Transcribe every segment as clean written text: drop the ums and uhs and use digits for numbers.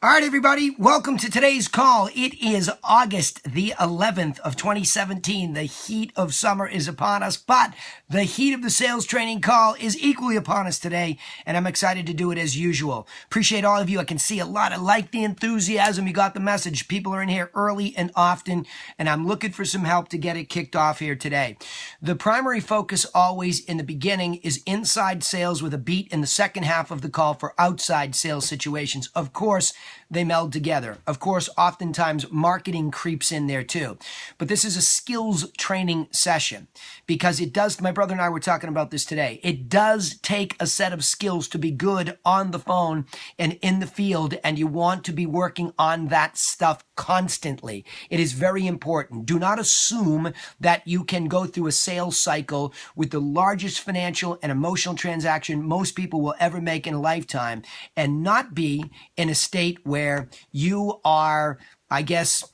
All right, everybody, welcome to today's call. It is August the 11th of 2017. The heat of summer is upon us, but the heat of the sales training call is equally upon us today, and I'm excited to do it as usual. Appreciate all of you. I can see a lot of the enthusiasm. You got the message. People are in here early and often, and I'm looking for some help to get it kicked off here today. The primary focus always in the beginning is inside sales with a beat in the second half of the call for outside sales situations. Of course, they meld together. Of course, oftentimes marketing creeps in there too. But this is a skills training session because it does, my brother and I were talking about this today, it does take a set of skills to be good on the phone and in the field, and you want to be working on that stuff constantly. It is very important. Do not assume that you can go through a sales cycle with the largest financial and emotional transaction most people will ever make in a lifetime and not be in a state where you are, I guess,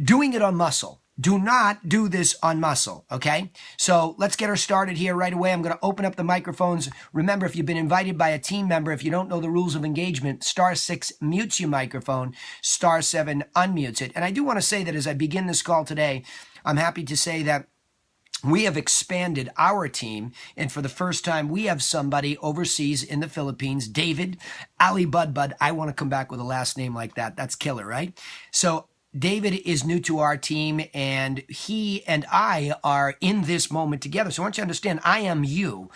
doing it on muscle. Do not do this on muscle, okay? So let's get her started here right away. I'm going to open up the microphones. Remember, if you've been invited by a team member, if you don't know the rules of engagement, *6 mutes your microphone, *7 unmutes it. And I do want to say that as I begin this call today, I'm happy to say that we have expanded our team, and for the first time, we have somebody overseas in the Philippines, David Ali Budbud. I want to come back with a last name like that. That's killer, right? So David is new to our team, and he and I are in this moment together. So I want you to understand, I am you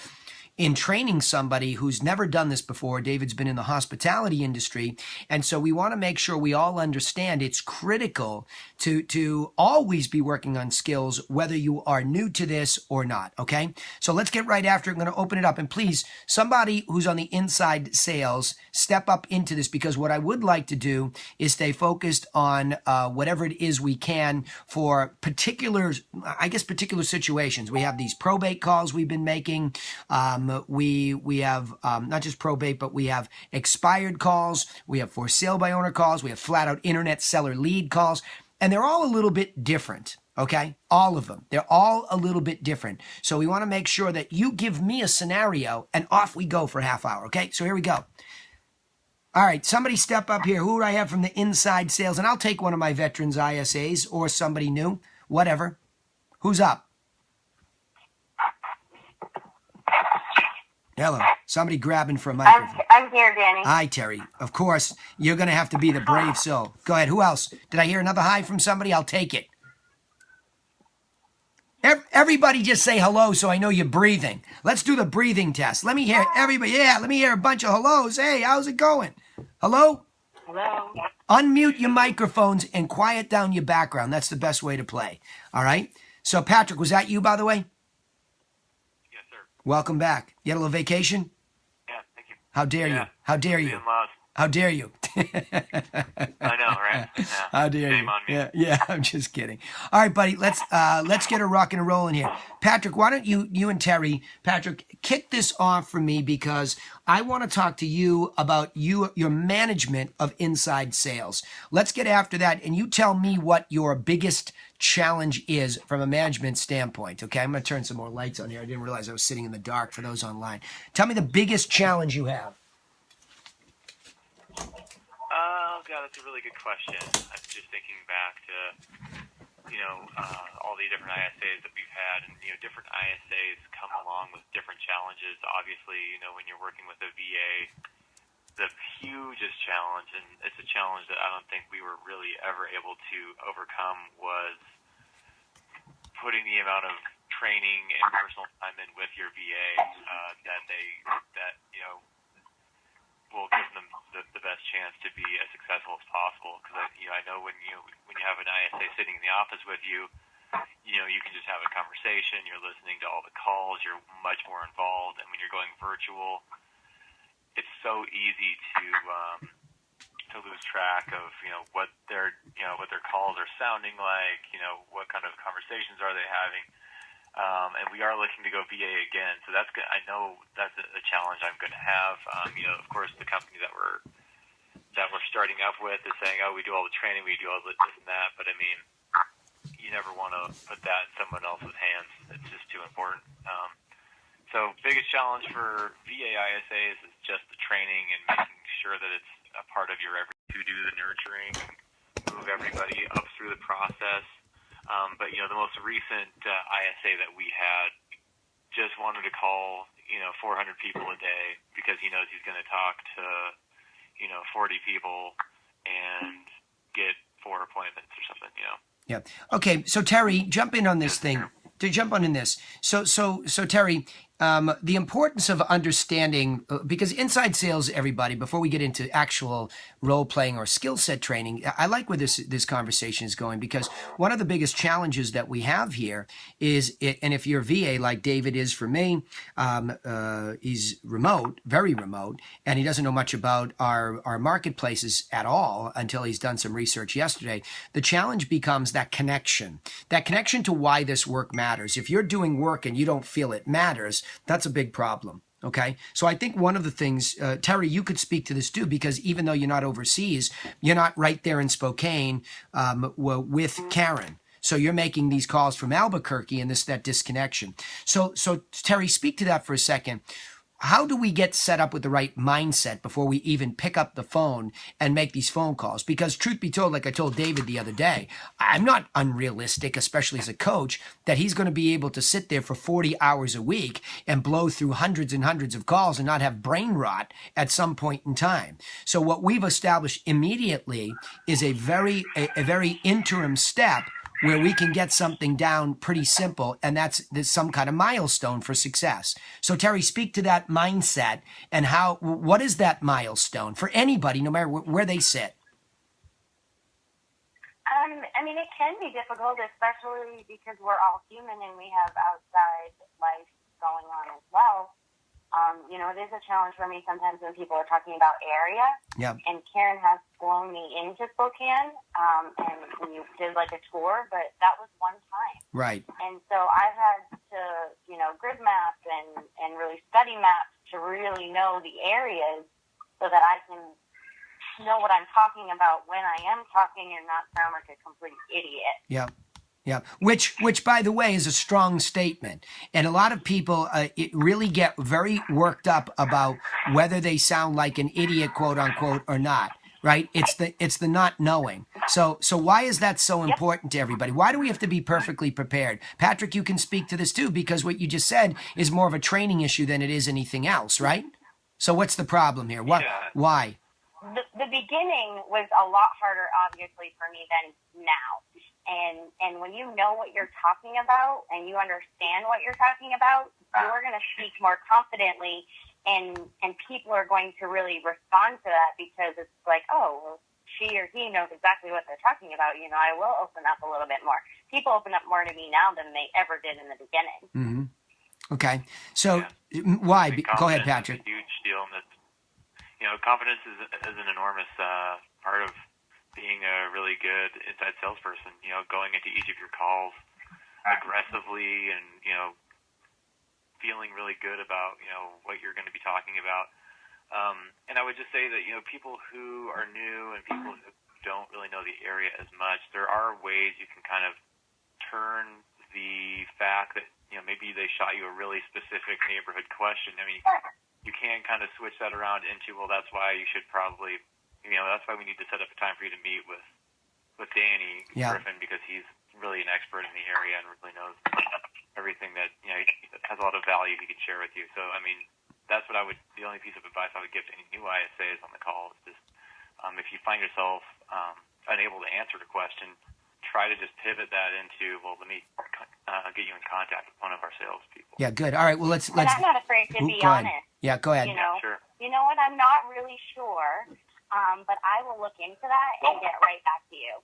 in training somebody who's never done this before. David's been in the hospitality industry. And so we want to make sure we all understand it's critical to always be working on skills, whether you are new to this or not. Okay. So let's get right after it. I'm going to open it up, and please, somebody who's on the inside sales, step up into this, because what I would like to do is stay focused on whatever it is we can for particular situations. We have these probate calls we've been making. We have not just probate, but we have expired calls. We have for sale by owner calls. We have flat out internet seller lead calls. And they're all a little bit different, okay? All of them. They're all a little bit different. So we want to make sure that you give me a scenario and off we go for a half hour, okay? So here we go. All right, somebody step up here. Who do I have from the inside sales? And I'll take one of my veterans ISAs or somebody new, whatever. Who's up? Hello. Somebody grabbing for a microphone. I'm here, Danny. Hi, Terry. Of course, you're going to have to be the brave soul. Go ahead. Who else? Did I hear another hi from somebody? I'll take it. Everybody just say hello so I know you're breathing. Let's do the breathing test. Let me hear everybody. Yeah, let me hear a bunch of hellos. Hey, how's it going? Hello? Hello. Unmute your microphones and quiet down your background. That's the best way to play. All right? So, Patrick, was that you, by the way? Welcome back. You had a little vacation? Yeah, thank you. How dare you? How dare you? How dare you? I know, right? Yeah. How dare Shame you? on me. Yeah, I'm just kidding. All right, buddy, let's get a rock and roll in here. Patrick, why don't you and Terry, Patrick, kick this off for me, because I want to talk to you about your management of inside sales. Let's get after that, and you tell me what your biggest challenge is from a management standpoint. Okay, I'm going to turn some more lights on here. I didn't realize I was sitting in the dark for those online. Tell me the biggest challenge you have. Oh, God, that's a really good question. I'm just thinking back to, all the different ISAs that we've had, and, different ISAs come along with different challenges. Obviously, when you're working with a VA, the hugest challenge, and it's a challenge that I don't think we were really ever able to overcome, was putting the amount of training and personal time in with your VA that will give them the best chance to be as successful as possible. Because I know when you have an ISA sitting in the office with you, you can just have a conversation. You're listening to all the calls. You're much more involved. And when you're going virtual, it's so easy to lose track of what their calls are sounding like. What kind of conversations are they having? And we are looking to go VA again, so I know that's a challenge I'm going to have. Of course, the company that we're starting up with is saying, "Oh, we do all the training, we do all this and that," but I mean, you never want to put that in someone else's hands. It's just too important. So, biggest challenge for VA ISAs is just the training and making sure that it's a part of your everyday to do the nurturing, move everybody up through the process. But the most recent ISA that we had just wanted to call 400 people a day because he knows he's going to talk to 40 people and get 4 appointments or something. Yeah. Okay. So Terry, jump in on this thing. To jump on in this. So Terry, the importance of understanding, because inside sales, everybody, before we get into actual role playing or skill set training, I like where this conversation is going, because one of the biggest challenges that we have here is, and if you're VA like David is for me, he's remote, very remote, and he doesn't know much about our marketplaces at all until he's done some research yesterday. The challenge becomes that connection to why this work matters. If you're doing work and you don't feel it matters, that's a big problem. Okay. So I think one of the things, Terry, you could speak to this too, because even though you're not overseas, you're not right there in Spokane with Karen. So you're making these calls from Albuquerque, and that disconnection. So Terry, speak to that for a second. How do we get set up with the right mindset before we even pick up the phone and make these phone calls? Because truth be told, like I told David the other day, I'm not unrealistic, especially as a coach, that he's going to be able to sit there for 40 hours a week and blow through hundreds and hundreds of calls and not have brain rot at some point in time. So what we've established immediately is a very interim step where we can get something down pretty simple, and there's some kind of milestone for success. So Terry, speak to that mindset and what is that milestone for anybody, no matter where they sit? It can be difficult, especially because we're all human and we have outside life going on as well. It is a challenge for me sometimes when people are talking about area. Yeah. And Karen has flown me into Spokane, and we did like a tour, but that was one time. Right. And so I've had to, grid map and really study maps to really know the areas so that I can know what I'm talking about when I am talking and not sound like a complete idiot. Yeah. Yeah, which by the way is a strong statement, and a lot of people really get very worked up about whether they sound like an idiot, quote unquote, or not. Right? It's the not knowing. So why is that so important to everybody? Why do we have to be perfectly prepared? Patrick, you can speak to this too, because what you just said is more of a training issue than it is anything else, right? So what's the problem here? Why? The beginning was a lot harder, obviously, for me than now. And when you know what you're talking about and you understand what you're talking about, you're going to speak more confidently, and people are going to really respond to that because it's like, oh, well, she or he knows exactly what they're talking about. I will open up a little bit more. People open up more to me now than they ever did in the beginning. Mm-hmm. Okay. So why? Go ahead, Patrick. Is a huge deal. And confidence is an enormous part of being a really good inside salesperson, going into each of your calls aggressively and, feeling really good about, what you're going to be talking about. And I would just say that, people who are new and people who don't really know the area as much, there are ways you can kind of turn the fact that, maybe they shot you a really specific neighborhood question. You can kind of switch that around into, well, that's why you should probably, that's why we need to set up a time for you to meet with Danny Griffin, because he's really an expert in the area and really knows everything that, has a lot of value he could share with you. So, that's what the only piece of advice I would give to any new ISAs on the call is just, if you find yourself unable to answer the question, try to just pivot that into, well, let me get you in contact with one of our salespeople. Yeah, good. All right, well, let's. But I'm not afraid to be honest. Yeah, go ahead. Sure. You know what? I'm not really sure, but I will look into that and get right back to you.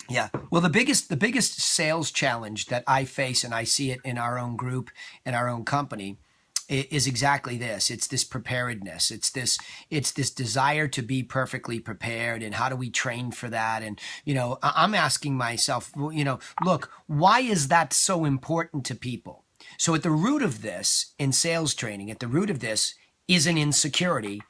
Yeah. Well, the biggest sales challenge that I face, and I see it in our own group and our own company, is exactly this. It's this preparedness. It's this desire to be perfectly prepared, and how do we train for that? And, I'm asking myself, look, why is that so important to people? So at the root of this, in sales training, at the root of this is an insecurity,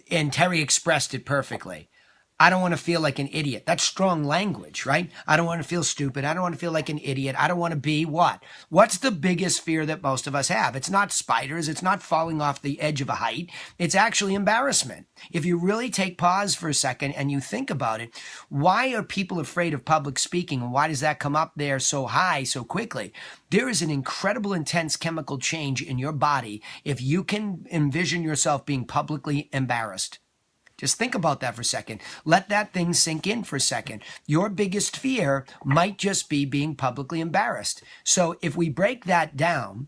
and Terry expressed it perfectly. I don't want to feel like an idiot. That's strong language, right? I don't want to feel stupid. I don't want to feel like an idiot. I don't want to be what? What's the biggest fear that most of us have? It's not spiders. It's not falling off the edge of a height. It's actually embarrassment. If you really take pause for a second and you think about it, why are people afraid of public speaking? And why does that come up there so high so quickly? There is an incredible intense chemical change in your body if you can envision yourself being publicly embarrassed. Just think about that for a second. Let that thing sink in for a second. Your biggest fear might just be being publicly embarrassed. So if we break that down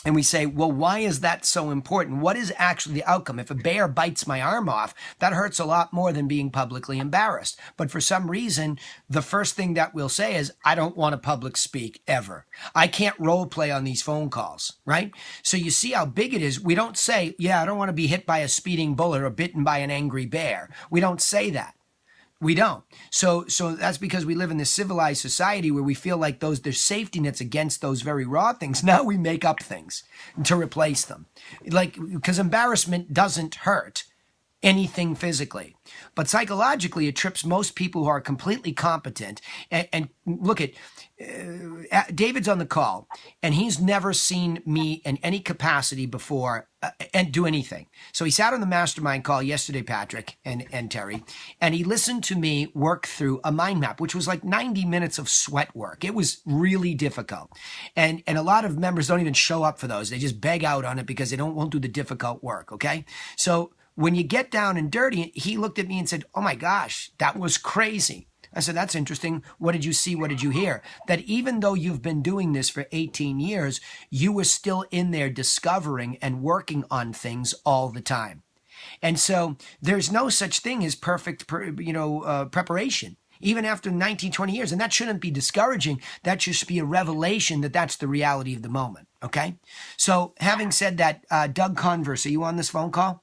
and we say, well, why is that so important? What is actually the outcome? If a bear bites my arm off, that hurts a lot more than being publicly embarrassed. But for some reason, the first thing that we'll say is, I don't want to public speak ever. I can't role play on these phone calls, right? So you see how big it is. We don't say, yeah, I don't want to be hit by a speeding bullet or bitten by an angry bear. We don't say that. We don't. So that's because we live in this civilized society where we feel like there's safety nets against those very raw things. Now we make up things to replace them. Like, because embarrassment doesn't hurt anything physically, but psychologically it trips most people who are completely competent. And look at David's on the call, and he's never seen me in any capacity before and do anything. So he sat on the mastermind call yesterday, Patrick and Terry, and he listened to me work through a mind map, which was like 90 minutes of sweat work. It was really difficult. And a lot of members don't even show up for those. They just beg out on it because they won't do the difficult work, okay? So when you get down and dirty, he looked at me and said, oh my gosh, that was crazy. I said, that's interesting. What did you see? What did you hear? That even though you've been doing this for 18 years, you were still in there discovering and working on things all the time. And so there's no such thing as perfect, preparation, even after 19, 20 years. And that shouldn't be discouraging. That should be a revelation that that's the reality of the moment. Okay. So having said that, Doug Converse, are you on this phone call?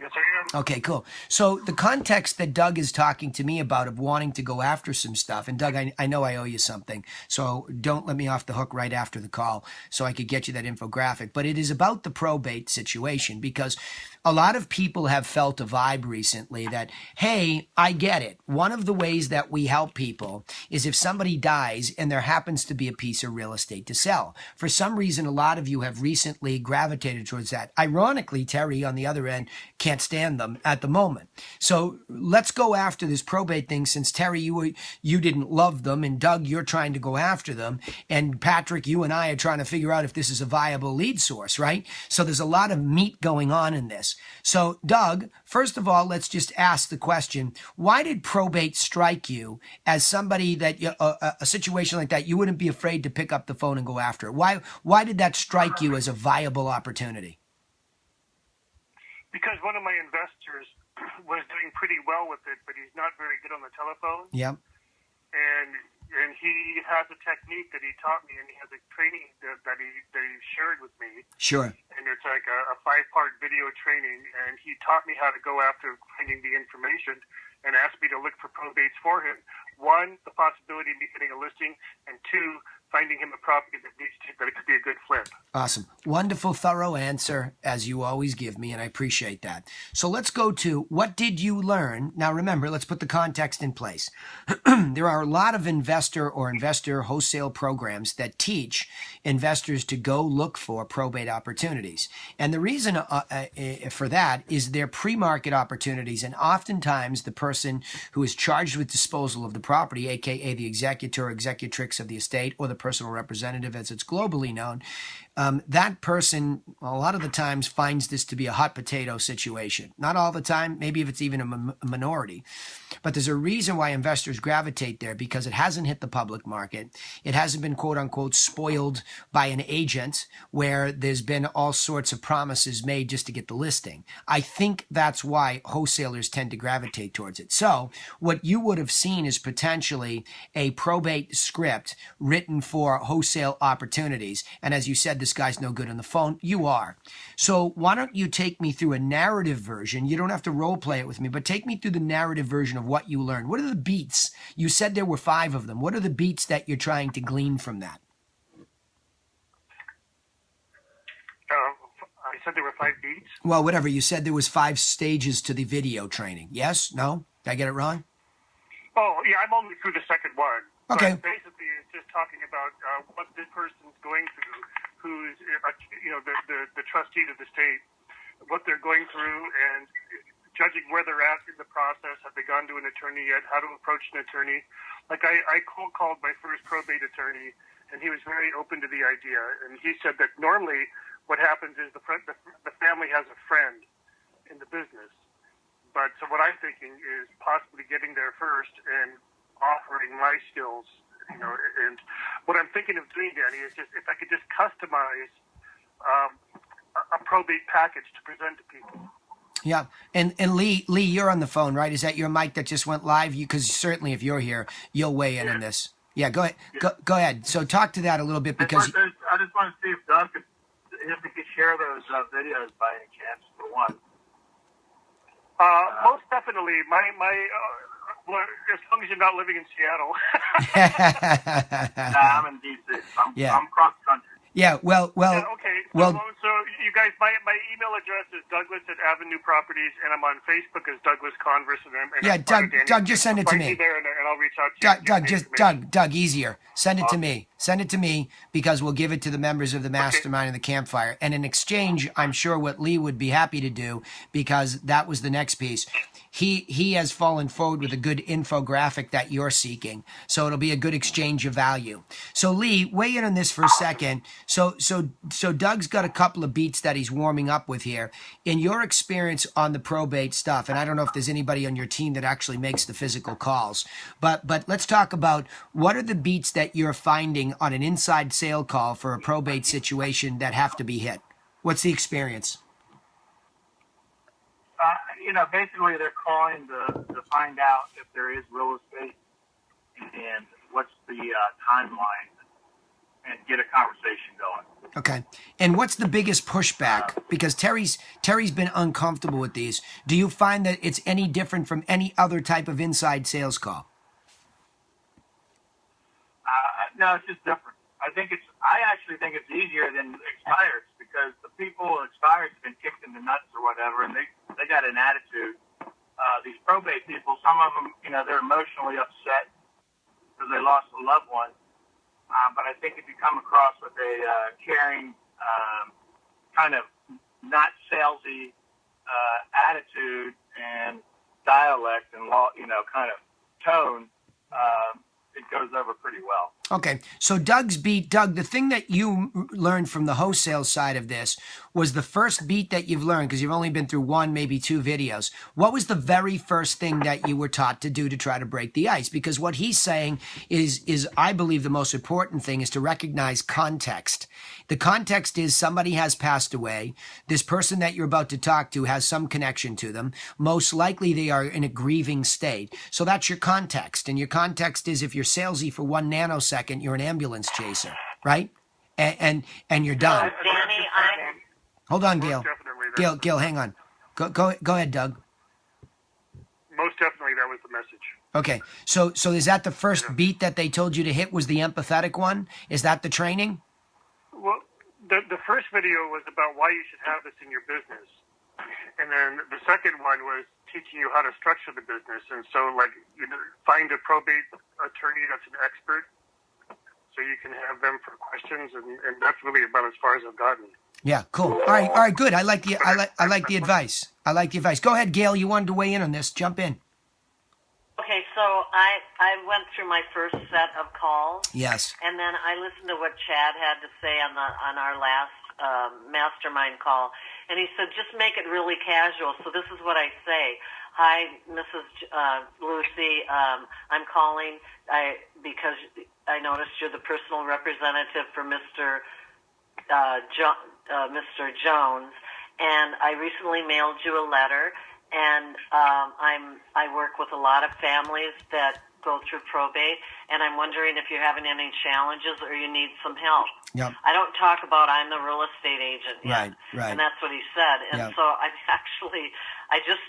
Yes, I am. Okay, cool. So the context that Doug is talking to me about of wanting to go after some stuff, and Doug, I know I owe you something, so don't let me off the hook right after the call so I could get you that infographic. But it is about the probate situation, because a lot of people have felt a vibe recently that, hey, I get it. One of the ways that we help people is if somebody dies and there happens to be a piece of real estate to sell. For some reason, a lot of you have recently gravitated towards that. Ironically, Terry, on the other end, can't stand them at the moment. So let's go after this probate thing, since Terry, you didn't love them, and Doug, you're trying to go after them, and Patrick, you and I are trying to figure out if this is a viable lead source, right? So there's a lot of meat going on in this. So, Doug, first of all, let's just ask the question, why did probate strike you as somebody that, a situation like that, you wouldn't be afraid to pick up the phone and go after it? Why did that strike you as a viable opportunity? Because one of my investors was doing pretty well with it, but he's not very good on the telephone. Yep. And he has a technique that he taught me, and he has a training that he shared with me. Sure. And it's like a 5-part video training, and he taught me how to go after finding the information and asked me to look for probates for him. 1, the possibility of me getting a listing, and 2, finding him a property that it could be a good flip. Awesome. Wonderful, thorough answer, as you always give me, and I appreciate that. So let's go to, what did you learn? Now remember, let's put the context in place. There are a lot of investor wholesale programs that teach investors to go look for probate opportunities. And the reason for that is they're pre-market opportunities, and oftentimes the person who is charged with disposal of the property, aka the executor or executrix of the estate, or the personal representative as it's globally known, that person a lot of the times finds this to be a hot potato situation. Not all the time, maybe if it's even a minority. But there's a reason why investors gravitate there, because it hasn't hit the public market. It hasn't been, quote unquote, spoiled by an agent where there's been all sorts of promises made just to get the listing. I think that's why wholesalers tend to gravitate towards it. So what you would have seen is potentially a probate script written for wholesale opportunities. And as you said, this guy's no good on the phone. You are. So why don't you take me through a narrative version? You don't have to role play it with me, but take me through the narrative version of what you learned. What are the beats? You said there were 5 of them. What are the beats that you're trying to glean from that? I said there were 5 beats. Well, whatever. You said there was 5 stages to the video training. Yes? No? Did I get it wrong? Oh, yeah, I'm only through the second one. Okay. But basically, it's just talking about what this person's going through, who's, the trustee of the state, what they're going through, and judging where they're at in the process. Have they gone to an attorney yet? How to approach an attorney? Like, I cold called my first probate attorney, and he was very open to the idea. And he said that normally what happens is the family has a friend in the business. But so what I'm thinking is possibly getting there first and offering my skills, you know. And what I'm thinking of doing, Danny, is just if I could just customize a probate package to present to people. Yeah, and Lee, you're on the phone, right? Is that your mic that just went live? Because certainly, if you're here, you'll weigh in on this. Yeah, go ahead. Go ahead. So talk to that a little bit because I just want to see if Doug could share those videos by any chance for one. Most definitely. Well, as long as you're not living in Seattle. Nah, I'm in D.C. I'm cross country. Yeah, well. Okay. So you guys, my email address is Douglas@Avenue Properties, and I'm on Facebook as Douglas Converse. Doug, just send it to me. There, and I'll reach out to you. Doug, easier. Send it to me. Send it to me because we'll give it to the members of the mastermind and the campfire. And in exchange, I'm sure what Lee would be happy to do, because that was the next piece. He has fallen forward with a good infographic that you're seeking. So it'll be a good exchange of value. So Lee, weigh in on this for a second. So Doug's got a couple of beats that he's warming up with here. In your experience on the probate stuff, and I don't know if there's anybody on your team that actually makes the physical calls, but let's talk about what are the beats that you're finding on an inside sale call for a probate situation that have to be hit? What's the experience? Basically they're calling to find out if there is real estate and what's the timeline and get a conversation going. Okay. And what's the biggest pushback? Because Terry's been uncomfortable with these. Do you find that it's any different from any other type of inside sales call? No, it's just different. I actually think it's easier than expires because the people expires have been kicked in the nuts or whatever, and they got an attitude. These probate people, some of them, they're emotionally upset because they lost a loved one. But I think if you come across with a caring, kind of not salesy attitude and dialect and kind of tone, it goes over pretty well. Okay, so Doug, the thing that you learned from the wholesale side of this was the first beat that you've learned, because you've only been through 1, maybe 2 videos. What was the very first thing that you were taught to do to try to break the ice? Because what he's saying is I believe the most important thing is to recognize context. The context is somebody has passed away. This person that you're about to talk to has some connection to them. Most likely they are in a grieving state. So that's your context. And your context is if you're salesy for 1 nanosecond, you're an ambulance chaser, right? And you're done. Danny, Hold on, Gail. Gail, hang on. Go ahead, Doug. Most definitely that was the message. Okay. So is that the first beat that they told you to hit was the empathetic one? Is that the training? Well, the first video was about why you should have this in your business. And then the second one was teaching you how to structure the business. And so, find a probate attorney that's an expert so you can have them for questions. And that's really about as far as I've gotten. Yeah, cool. All right, good. I like the advice. I like the advice. Go ahead, Gail. You wanted to weigh in on this. Jump in. Okay, so I went through my first set of calls. Yes. And then I listened to what Chad had to say on our last mastermind call, and he said just make it really casual. So this is what I say: Hi, Mrs. Lucy. I'm calling because I noticed you're the personal representative for Mr. Mr. Jones, and I recently mailed you a letter. And I work with a lot of families that go through probate, and I'm wondering if you're having any challenges or you need some help. Yep. I don't talk about I'm the real estate agent yet, right. and that's what he said. And Yep. so I just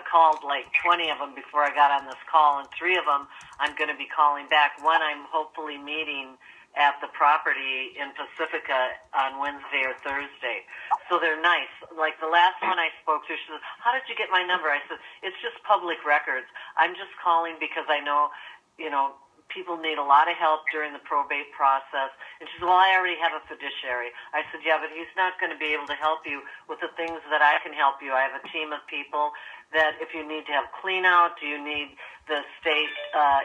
called like 20 of them before I got on this call, and 3 of them I'm going to be calling back. One I'm hopefully meeting at the property in Pacifica on Wednesday or Thursday. So So they're nice. Like the last one I spoke to, she said, "How did you get my number?" I said, "It's just public records. I'm just calling because I know, people need a lot of help during the probate process." And she said, "Well, I already have a fiduciary." I said, "Yeah, but he's not going to be able to help you with the things that I can help you. I have a team of people that if you need to have clean out, do you need the state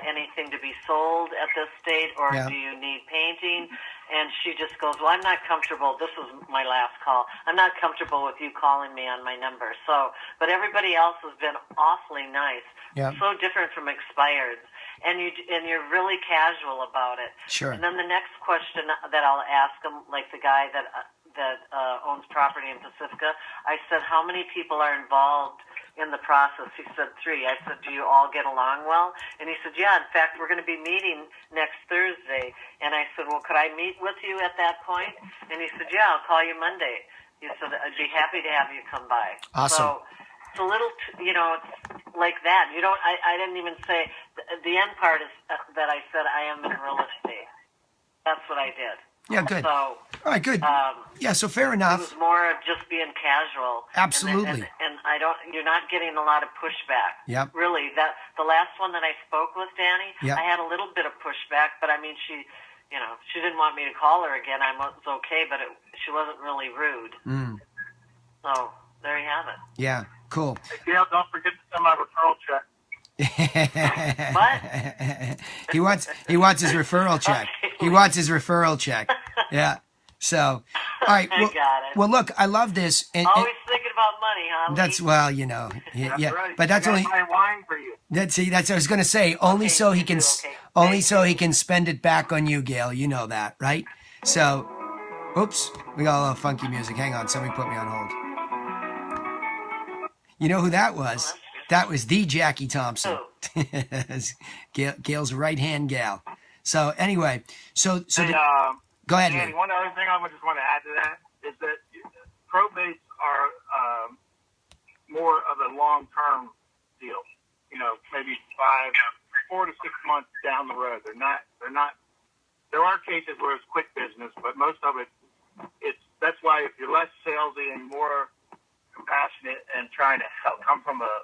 anything to be sold at this state, or do you need painting?" And she just goes, "Well, I'm not comfortable." This was my last call. "I'm not comfortable with you calling me on my number." So, but everybody else has been awfully nice. Yeah. So different from expireds. And you're really casual about it. Sure. And then the next question that I'll ask him, like the guy that owns property in Pacifica, I said, "How many people are involved in the process?" He said 3. I said, "Do you all get along well?" And he said, "Yeah, in fact, we're going to be meeting next Thursday." And I said, "Well, could I meet with you at that point?" And he said, "Yeah, I'll call you Monday." He said, "I'd be happy to have you come by." Awesome. So it's a little, it's like that. You don't. I didn't even say the end part is that I said I am in real estate. That's what I did. Yeah, good. So, all right, good. Yeah, so fair it enough. was more of just being casual. Absolutely. And you're not getting a lot of pushback. Yep. Really, the last one that I spoke with, Danny, Yep. I had a little bit of pushback, but I mean, she didn't want me to call her again. I was okay, but she wasn't really rude. So there you have it. Yeah, cool. Hey, Gail, don't forget to send my referral check. What? He wants his referral check. Okay. He wants his referral check. Yeah. So, all right. I got it. Well, look, I love this. And Always thinking about money, huh? that's That's right. but that's I got only my wine for you. that's what I was going to say. Only Okay, so he you can do, okay. only Thank so he can spend it back on you, Gail. You know that, right? So, oops, we got a little funky music. Hang on, somebody put me on hold. You know who that was? That was the Jackie Thompson. Gail's right-hand gal. So anyway, so Hey, go ahead, Danny, Lee. one other thing I just want to add to that is that probates are more of a long-term deal. Maybe 4 to 6 months down the road. They're not. There are cases where it's quick business, but most of that's why if you're less salesy and more compassionate and trying to come from a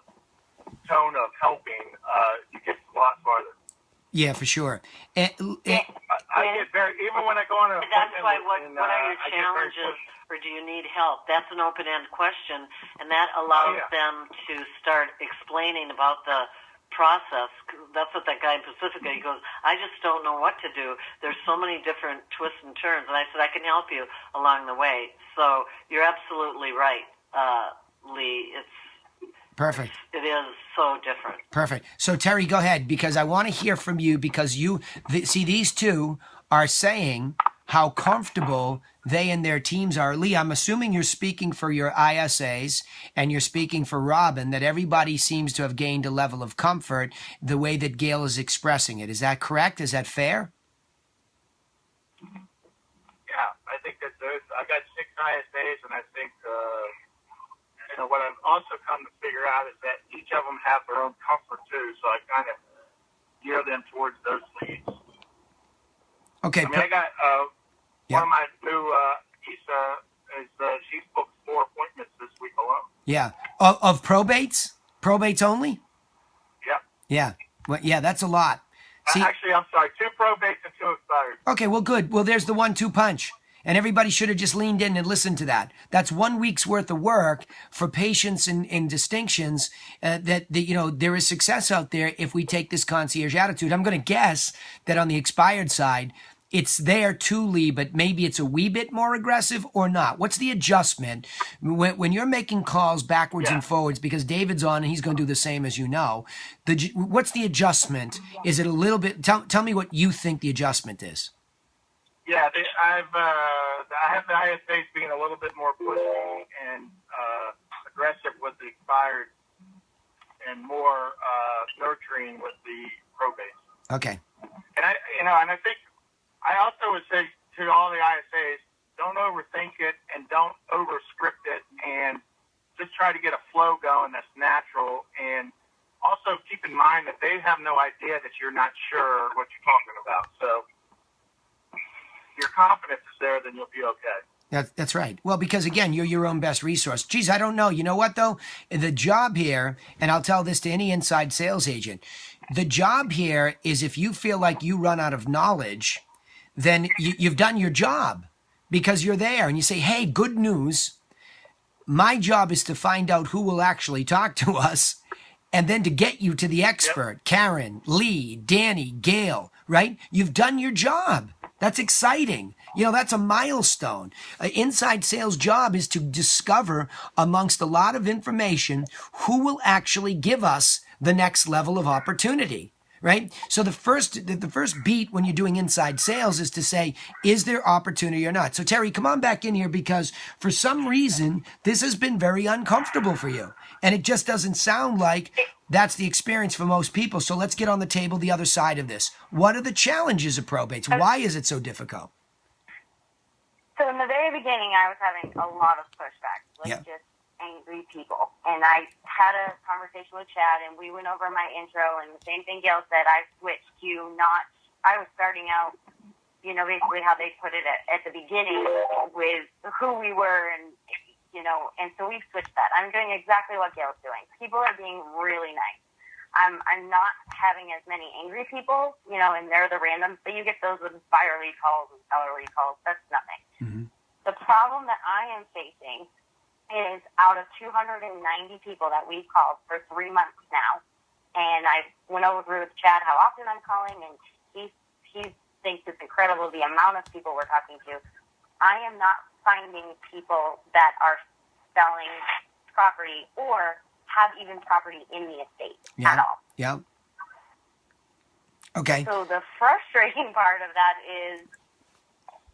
tone of helping, you get a lot farther. Yeah, for sure. I get very, even when I go on an That's appointment. why. What are your I get very challenges, pushy. or do you need help? That's an open-end question, and that allows them to start explaining about the process. That's what that guy in Pacifica, he goes, "I just don't know what to do. There's so many different twists and turns." And I said, "I can help you along the way." So you're absolutely right, Lee. Perfect. It is so different. Perfect. So Terry, go ahead, because I want to hear from you, because these two are saying how comfortable they and their teams are. Lee, I'm assuming you're speaking for your ISAs and you're speaking for Robin, that everybody seems to have gained a level of comfort the way that Gail is expressing it. Is that correct? Is that fair? Yeah, I think that I got 6 ISAs, and I think what I've also come to figure out is that each of them have their own comfort too. So I kind of gear them towards those leads. Okay. I got one of my new she's booked 4 appointments this week alone. Yeah. Of probates? Probates only? Yeah. Yeah. Well, yeah, that's a lot. See, Actually, I'm sorry, 2 probates and 2 expired. okay, well, good. Well, there's the 1-2 punch. And everybody should have just leaned in and listened to that. That's 1 week's worth of work for patients and distinctions that there is success out there if we take this concierge attitude. I'm going to guess that on the expired side, it's there too, Lee, but maybe it's a wee bit more aggressive or not. What's the adjustment when you're making calls backwards and forwards? Because David's on and he's going to do the same, as you know. What's the adjustment? Is it a little bit? Tell me what you think the adjustment is. Yeah, I have the ISAs being a little bit more pushy and aggressive with the expired, and more nurturing with the probates. Okay. And I think I also would say to all the ISAs, don't overthink it and don't overscript it, and just try to get a flow going that's natural. And also keep in mind that they have no idea that you're not sure what you're talking about. So if your confidence is there, then you'll be okay. That's right. Well, because again, you're your own best resource. Geez, I don't know. You know what though? The job here, and I'll tell this to any inside sales agent, the job here is if you feel like you run out of knowledge, then you've done your job because you're there and you say, hey, good news. My job is to find out who will actually talk to us and then to get you to the expert, Karen, Lee, Danny, Gail, right? You've done your job. That's exciting. That's a milestone. An inside sales job is to discover amongst a lot of information who will actually give us the next level of opportunity, right? So the first beat when you're doing inside sales is to say, is there opportunity or not? So Terry, come on back in here because for some reason, this has been very uncomfortable for you. And it just doesn't sound like that's the experience for most people. So let's get on the table the other side of this. What are the challenges of probates? Why is it so difficult? So in the very beginning, I was having a lot of pushback with just angry people. And I had a conversation with Chad, and we went over my intro, and the same thing Gail said, I switched to I was starting out, basically how they put it at the beginning with who we were and so we've switched that. I'm doing exactly what Gail's doing. People are being really nice. I'm not having as many angry people, and they're the randoms, but you get those with buyer lead calls and seller lead calls. That's nothing. Mm-hmm. The problem that I am facing is out of 290 people that we've called for 3 months now, and I went over with Chad how often I'm calling, and he thinks it's incredible the amount of people we're talking to. I am not finding people that are selling property or have even property in the estate at all. Yeah. Okay. So the frustrating part of that is,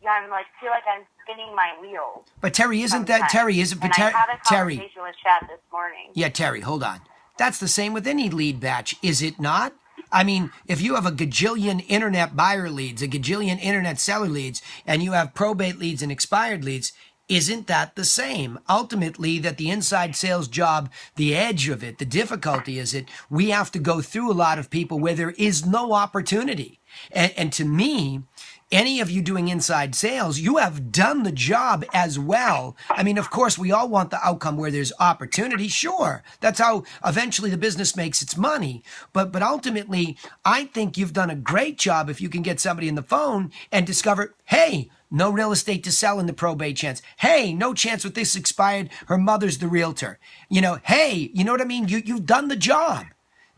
I'm feel like I'm spinning my wheels. But Terry, isn't that Terry? Isn't and I had a conversation with Chad this morning. Yeah, Terry, hold on. That's the same with any lead batch, is it not? I mean, if you have a gajillion internet buyer leads, a gajillion internet seller leads, and you have probate leads and expired leads, isn't that the same? Ultimately, that the inside sales job, the edge of it, the difficulty is that we have to go through a lot of people where there is no opportunity. And to me, any of you doing inside sales, you have done the job as well. I mean, of course, we all want the outcome where there's opportunity. Sure, that's how eventually the business makes its money. But ultimately, I think you've done a great job if you can get somebody in the phone and discover, hey, no real estate to sell in the probate chance. Hey, no chance with this expired. Her mother's the realtor. Hey, you know what I mean? You've done the job.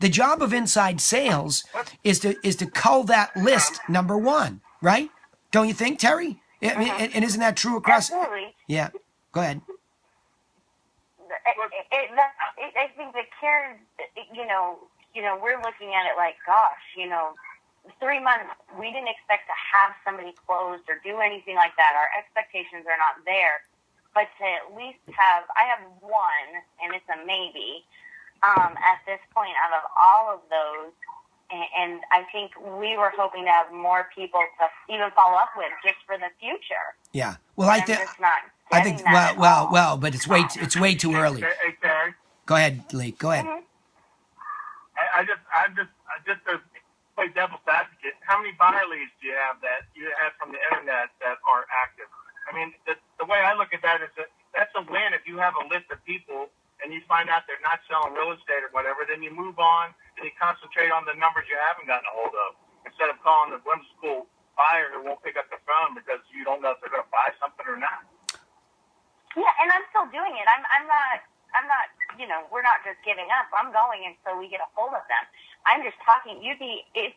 The job of inside sales is to cull that list, number one. Right? Don't you think, Terry? And isn't that true across? Absolutely. Yeah. Go ahead. I think that Karen, we're looking at it like, gosh, 3 months, we didn't expect to have somebody closed or do anything like that. Our expectations are not there. But to at least I have one, and it's a maybe, at this point out of all of those. And I think we were hoping to have more people to even follow up with just for the future. Yeah. Well, I think well, but it's way too early. Hey, Terry. Go ahead, Lee. Go ahead. Mm-hmm. I just to play devil's advocate. How many buyer leads do you have that you have from the internet that are active? I mean, the way I look at that is that's a win if you have a list of people and you find out they're not selling real estate or whatever, then you move on and you concentrate on the numbers you haven't gotten a hold of instead of calling the whimsical buyer who won't pick up the phone because you don't know if they're going to buy something or not. Yeah, and I'm still doing it. I'm not, we're not just giving up. I'm going until we get a hold of them. I'm just talking. It's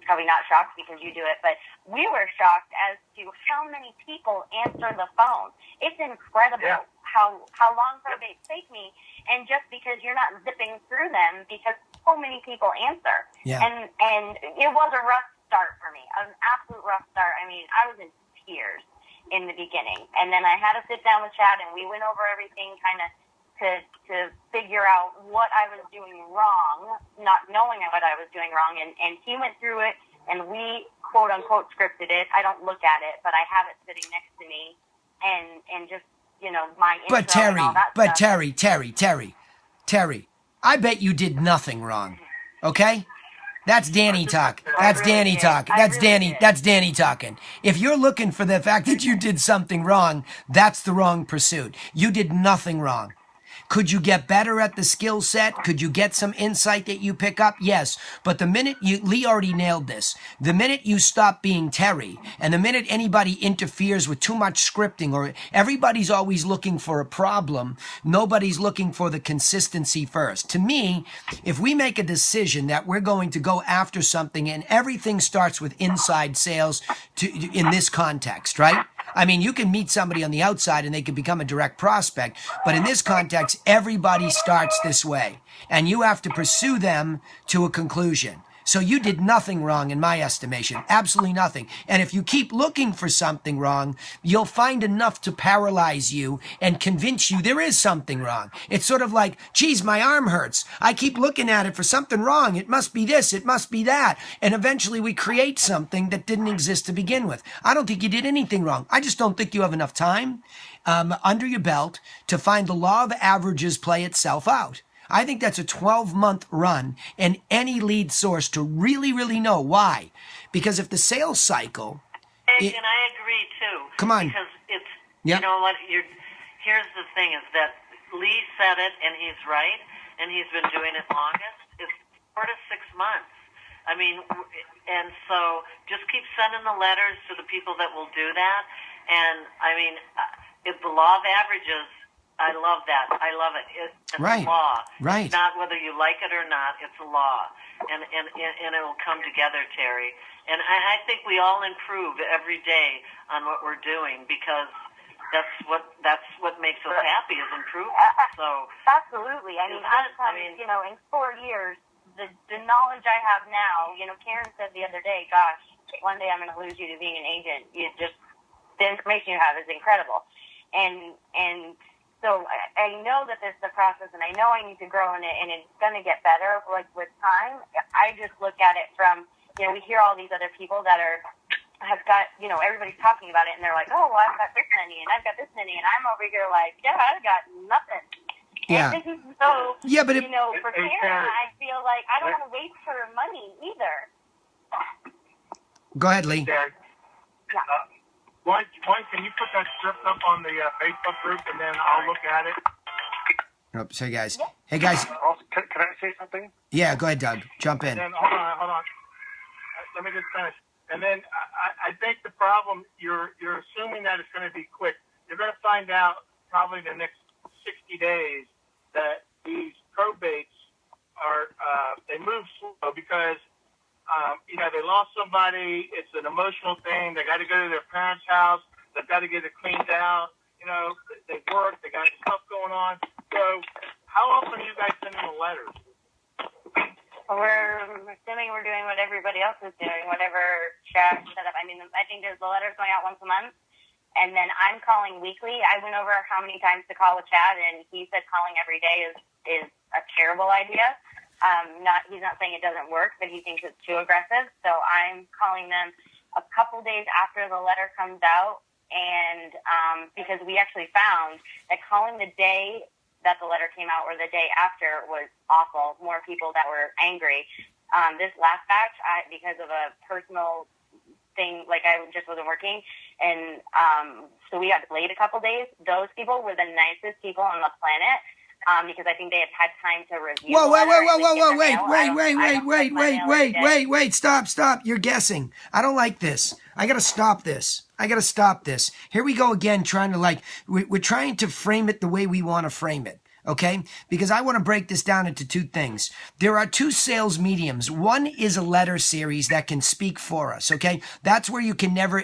probably not shocked because you do it, but we were shocked as to how many people answer the phone. It's incredible how long probates take me, and just because you're not zipping through them because so many people answer. Yeah. And it was a rough start for me, an absolute rough start. I mean, I was in tears in the beginning, and then I had to sit down with Chad, and we went over everything kind of to figure out what I was doing wrong, not knowing what I was doing wrong, and he went through it, and we quote unquote scripted it. I don't look at it, but I have it sitting next to me, and just my intro and all that But stuff. Terry, I bet you did nothing wrong. Okay? That's Danny talk. That's Danny talk. That's Danny. That's Danny talking. If you're looking for the fact that you did something wrong, that's the wrong pursuit. You did nothing wrong. Could you get better at the skill set? Could you get some insight that you pick up? Yes. But the minute Lee already nailed this. The minute you stop being Terry, and the minute anybody interferes with too much scripting, or everybody's always looking for a problem, nobody's looking for the consistency first. To me, if we make a decision that we're going to go after something, and everything starts with inside sales in this context, right? I mean, you can meet somebody on the outside and they can become a direct prospect, but in this context, everybody starts this way, and you have to pursue them to a conclusion. So you did nothing wrong in my estimation, absolutely nothing. And if you keep looking for something wrong, you'll find enough to paralyze you and convince you there is something wrong. It's sort of like, geez, my arm hurts. I keep looking at it for something wrong. It must be this, it must be that. And eventually we create something that didn't exist to begin with. I don't think you did anything wrong. I just don't think you have enough time under your belt to find the law of averages play itself out. I think that's a 12-month run in any lead source to really, really know why. Because if the sales cycle... And I agree, too. Come on. Because it's, yep. You know what, here's the thing is that Lee said it, and he's right, and he's been doing it longest. It's 4 to 6 months. I mean, and so just keep sending the letters to the people that will do that. And, I mean, if the law of averages... I love that. I love it. It's right. a law. Right. It's not whether you like it or not. It's a law, and it will come together, Terry. And I think we all improve every day on what we're doing because that's what makes us happy is improvement. So absolutely. I mean, you know, in 4 years, the knowledge I have now. You know, Karen said the other day, "Gosh, one day I'm going to lose you to being an agent." The information you have is incredible, and. So I know that this is a process, and I know I need to grow in it, and it's going to get better, like, with time. I just look at it from, you know, we hear all these other people that have got, you know, everybody's talking about it, and they're like, oh, well, I've got this many, and I've got this many, and I'm over here like, yeah, I've got nothing. Yeah. And so, yeah, but you know, for Karen, I feel like I don't want to waste her money either. Go ahead, Lee. Yeah. One, can you put that script up on the Facebook group, and then I'll look at it? Oops, hey guys. Hey guys. Also, can I say something? Yeah, go ahead, Doug. Jump in. And then, hold on. Let me just finish. And then I think the problem, you're assuming that it's going to be quick. You're going to find out probably the next 60 days that these probates are they move slow because you know, they lost somebody. It's an emotional thing. They got to go to their parents' house. They've got to get it cleaned out. You know, they work. They got stuff going on. So how often are you guys sending the letters? We're assuming we're doing what everybody else is doing, whatever Chad set up. I mean, I think there's the letters going out once a month, and then I'm calling weekly. I went over how many times to call with Chad, and he said calling every day is a terrible idea. He's not saying it doesn't work, but he thinks it's too aggressive. So I'm calling them a couple days after the letter comes out, and because we actually found that calling the day that the letter came out or the day after was awful. More people that were angry. This last batch, because of a personal thing, like I just wasn't working, and so we got delayed a couple days. Those people were the nicest people on the planet. Because I think they had time to review. Wait, stop. You're guessing. I don't like this. I got to stop this. Here we go again, trying to we're trying to frame it the way we want to frame it. Okay? Because I want to break this down into two things. There are two sales mediums. One is a letter series that can speak for us. Okay? That's where you can never,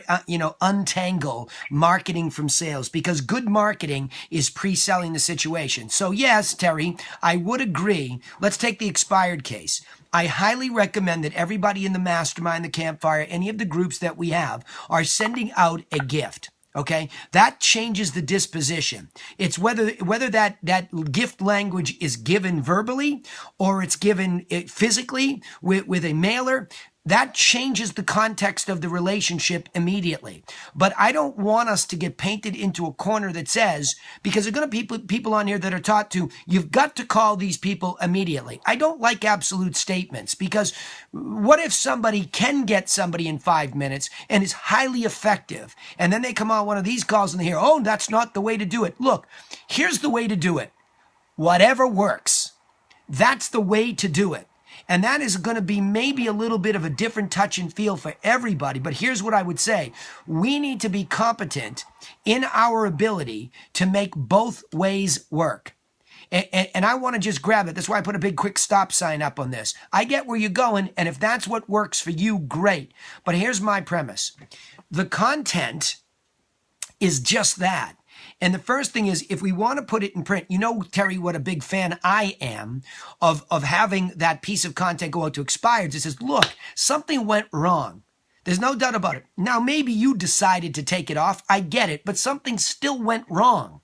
untangle marketing from sales, because good marketing is pre-selling the situation. So yes, Terry, I would agree. Let's take the expired case. I highly recommend that everybody in the mastermind, the campfire, any of the groups that we have are sending out a gift. Okay, that changes the disposition. It's whether that gift language is given verbally or it's given physically with a mailer. that changes the context of the relationship immediately. But I don't want us to get painted into a corner that says, because there are going to be people on here that are taught to, you've got to call these people immediately. I don't like absolute statements, because what if somebody can get somebody in 5 minutes and is highly effective, and then they come on one of these calls and they hear, oh, that's not the way to do it. Look, here's the way to do it. Whatever works. That's the way to do it. And that is going to be maybe a little bit of a different touch and feel for everybody. But here's what I would say. We need to be competent in our ability to make both ways work. And I want to just grab it. That's why I put a big quick stop sign up on this. I get where you're going, and if that's what works for you, great. But here's my premise. The content is just that. And the first thing is, if we want to put it in print, you know, Terry, what a big fan I am of having that piece of content go out to expireds. It says, look, something went wrong. There's no doubt about it. Now, maybe you decided to take it off. I get it. But something still went wrong.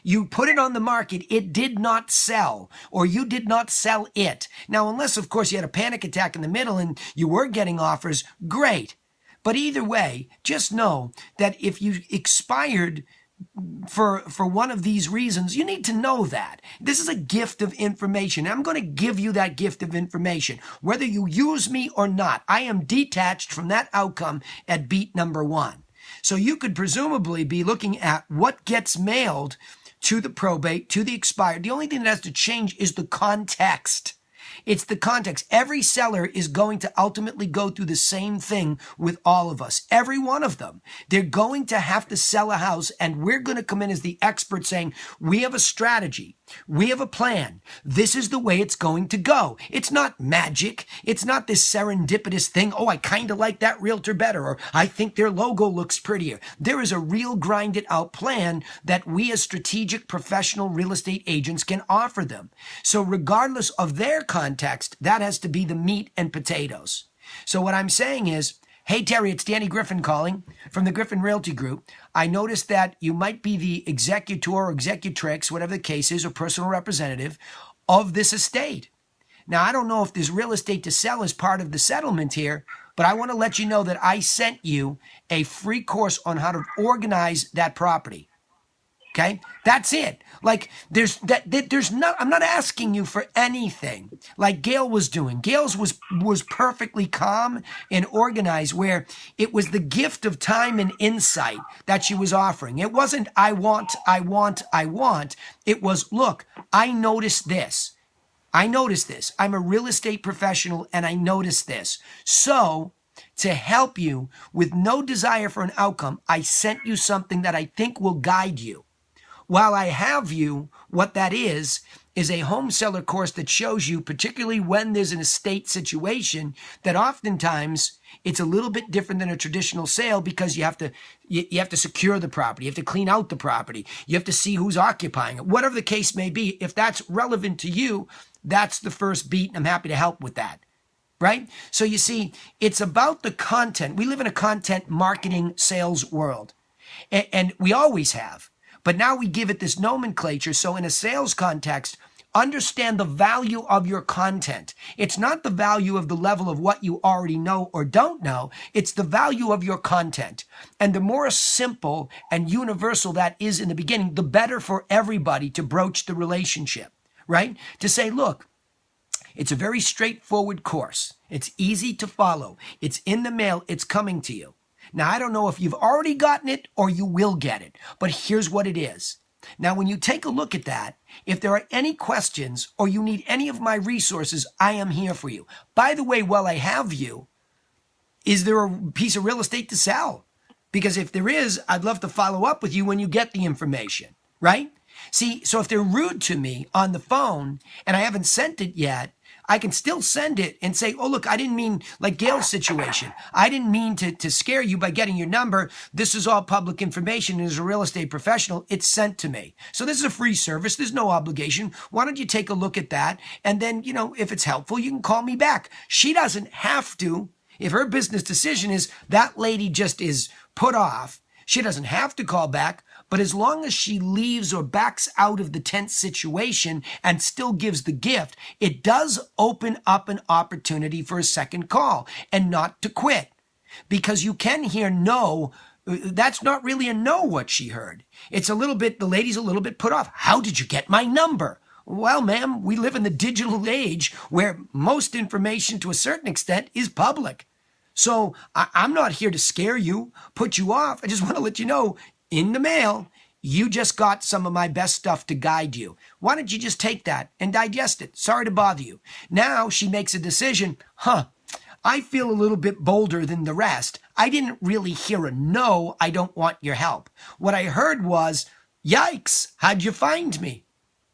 You put it on the market. It did not sell, or you did not sell it. Now, unless, of course, you had a panic attack in the middle and you were getting offers, great. But either way, just know that if you expired for one of these reasons, you need to know that. This is a gift of information. I'm going to give you that gift of information. Whether you use me or not, I am detached from that outcome at beat number 1. So you could presumably be looking at what gets mailed to the probate, to the expired. The only thing that has to change is the context. It's the context. Every seller is going to ultimately go through the same thing with all of us. Every one of them. They're going to have to sell a house, and we're going to come in as the expert saying, we have a strategy. We have a plan. This is the way it's going to go. It's not magic. It's not this serendipitous thing. Oh, I kind of like that realtor better, or I think their logo looks prettier. There is a real grinded out plan that we as strategic professional real estate agents can offer them. So regardless of their context, that has to be the meat and potatoes. So what I'm saying is, hey, Terry, it's Danny Griffin calling from the Griffin Realty Group. I noticed that you might be the executor or executrix, whatever the case is, or personal representative of this estate. Now, I don't know if there's real estate to sell as part of the settlement here, but I want to let you know that I sent you a free course on how to organize that property. Okay, that's it. Like there's not. I'm not asking you for anything like Gail was doing. Gail's was perfectly calm and organized, where it was the gift of time and insight that she was offering. It wasn't I want. It was, look, I noticed this. I'm a real estate professional, and I noticed this. So, to help you with no desire for an outcome, I sent you something that I think will guide you. While I have you, what that is a home seller course that shows you, particularly when there's an estate situation, that oftentimes it's a little bit different than a traditional sale, because you have to secure the property, you have to clean out the property, you have to see who's occupying it, whatever the case may be. If that's relevant to you, that's the first beat, and I'm happy to help with that. Right? So you see, it's about the content. We live in a content marketing sales world, and we always have. But now we give it this nomenclature. So in a sales context, understand the value of your content. It's not the value of the level of what you already know or don't know. It's the value of your content. And the more simple and universal that is in the beginning, the better for everybody to broach the relationship, right? To say, look, it's a very straightforward course. It's easy to follow. It's in the mail. It's coming to you. Now, I don't know if you've already gotten it or you will get it, but here's what it is. Now, when you take a look at that, if there are any questions or you need any of my resources, I am here for you. By the way, while I have you, is there a piece of real estate to sell? Because if there is, I'd love to follow up with you when you get the information, right? See, so if they're rude to me on the phone and I haven't sent it yet, I can still send it and say, oh, look, I didn't mean, like Gail's situation. I didn't mean to scare you by getting your number. This is all public information. And as a real estate professional, it's sent to me. So this is a free service. There's no obligation. Why don't you take a look at that? And then, you know, if it's helpful, you can call me back. She doesn't have to. If her business decision is that lady just is put off, she doesn't have to call back. But as long as she leaves or backs out of the tense situation and still gives the gift, it does open up an opportunity for a second call and not to quit. Because you can hear no. That's not really a no what she heard. It's a little bit, the lady's a little bit put off. How did you get my number? Well, ma'am, we live in the digital age where most information to a certain extent is public. So I'm not here to scare you, put you off. I just want to let you know, in the mail, you just got some of my best stuff to guide you. Why don't you just take that and digest it? Sorry to bother you. Now she makes a decision. I feel a little bit bolder than the rest. I didn't really hear a no, I don't want your help. What I heard was, yikes, how'd you find me?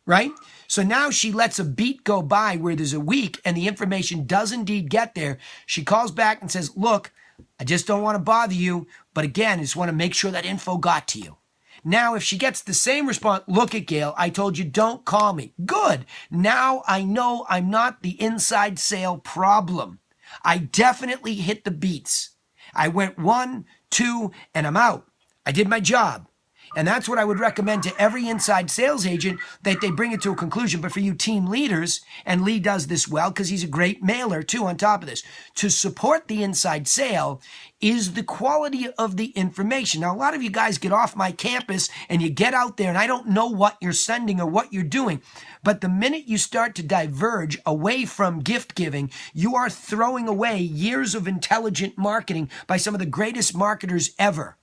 Right? So now she lets a beat go by where there's a week and the information does indeed get there. She calls back and says, look, I just don't want to bother you. But again, I just want to make sure that info got to you. Now, if she gets the same response, look at Gail, I told you don't call me. Good. Now I know I'm not the inside sale problem. I definitely hit the beats. I went 1, 2, and I'm out. I did my job. And that's what I would recommend to every inside sales agent, that they bring it to a conclusion. But for you team leaders, and Lee does this well because he's a great mailer too on top of this, to support the inside sale is the quality of the information. Now, a lot of you guys get off my campus and you get out there and I don't know what you're sending or what you're doing. But the minute you start to diverge away from gift giving, you are throwing away years of intelligent marketing by some of the greatest marketers ever.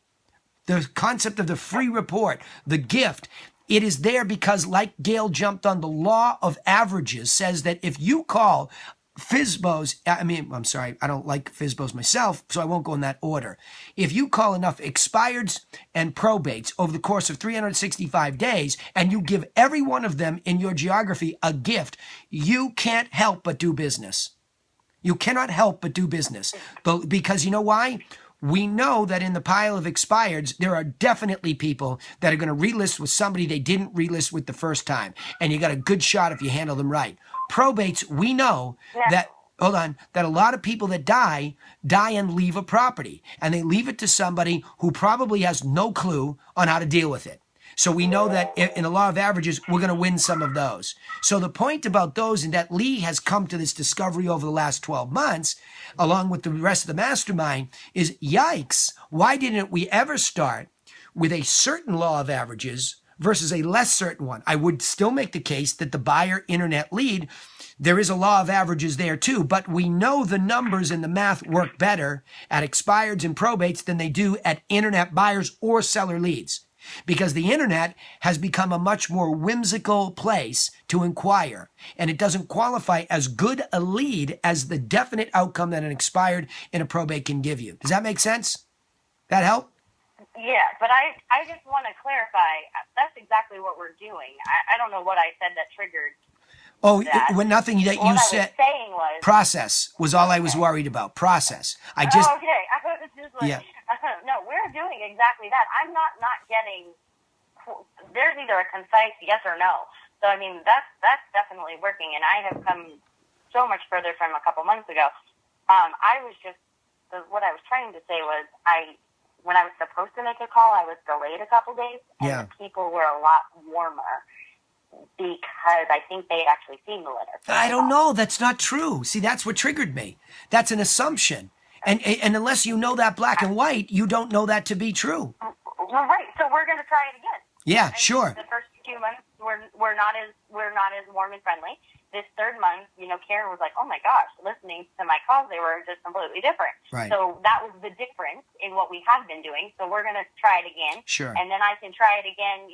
The concept of the free report, the gift, it is there because, like Gail jumped on, the law of averages says that if you call FSBOs, I don't like FSBOs myself, so I won't go in that order. If you call enough expireds and probates over the course of 365 days and you give every one of them in your geography a gift, you can't help but do business. You cannot help but do business. Because you know why? We know that in the pile of expireds, there are definitely people that are going to relist with somebody they didn't relist with the first time. And you got a good shot if you handle them right. Probates, we know that a lot of people that die and leave a property. And they leave it to somebody who probably has no clue on how to deal with it. So we know that in the law of averages, we're going to win some of those. So the point about those, and that Lee has come to this discovery over the last 12 months, along with the rest of the mastermind, is yikes. Why didn't we ever start with a certain law of averages versus a less certain one? I would still make the case that the buyer internet lead, there is a law of averages there too, but we know the numbers and the math work better at expireds and probates than they do at internet buyers or seller leads. Because the internet has become a much more whimsical place to inquire, and it doesn't qualify as good a lead as the definite outcome that an expired and a probate can give you. Does that make sense? That help? Yeah, but I just want to clarify, that's exactly what we're doing. I don't know what I said that triggered that. When nothing that you said. What I was saying was... Process was all I was worried about. Process. I was just like, no, we're doing exactly that. I'm not getting... There's either a concise yes or no. So, I mean, that's definitely working, and I have come so much further from a couple months ago. What I was trying to say was, when I was supposed to make a call, I was delayed a couple days, and the people were a lot warmer because I think they actually seen the letter. I don't know. That's not true. See, that's what triggered me. That's an assumption. And unless you know that black and white, you don't know that to be true. Well, right. So we're going to try it again. Yeah, sure. The first 2 months we're not as warm and friendly. This third month, Karen was like, "Oh my gosh!" Listening to my calls, they were just completely different. Right. So that was the difference in what we have been doing. So we're going to try it again. Sure. And then I can try it again,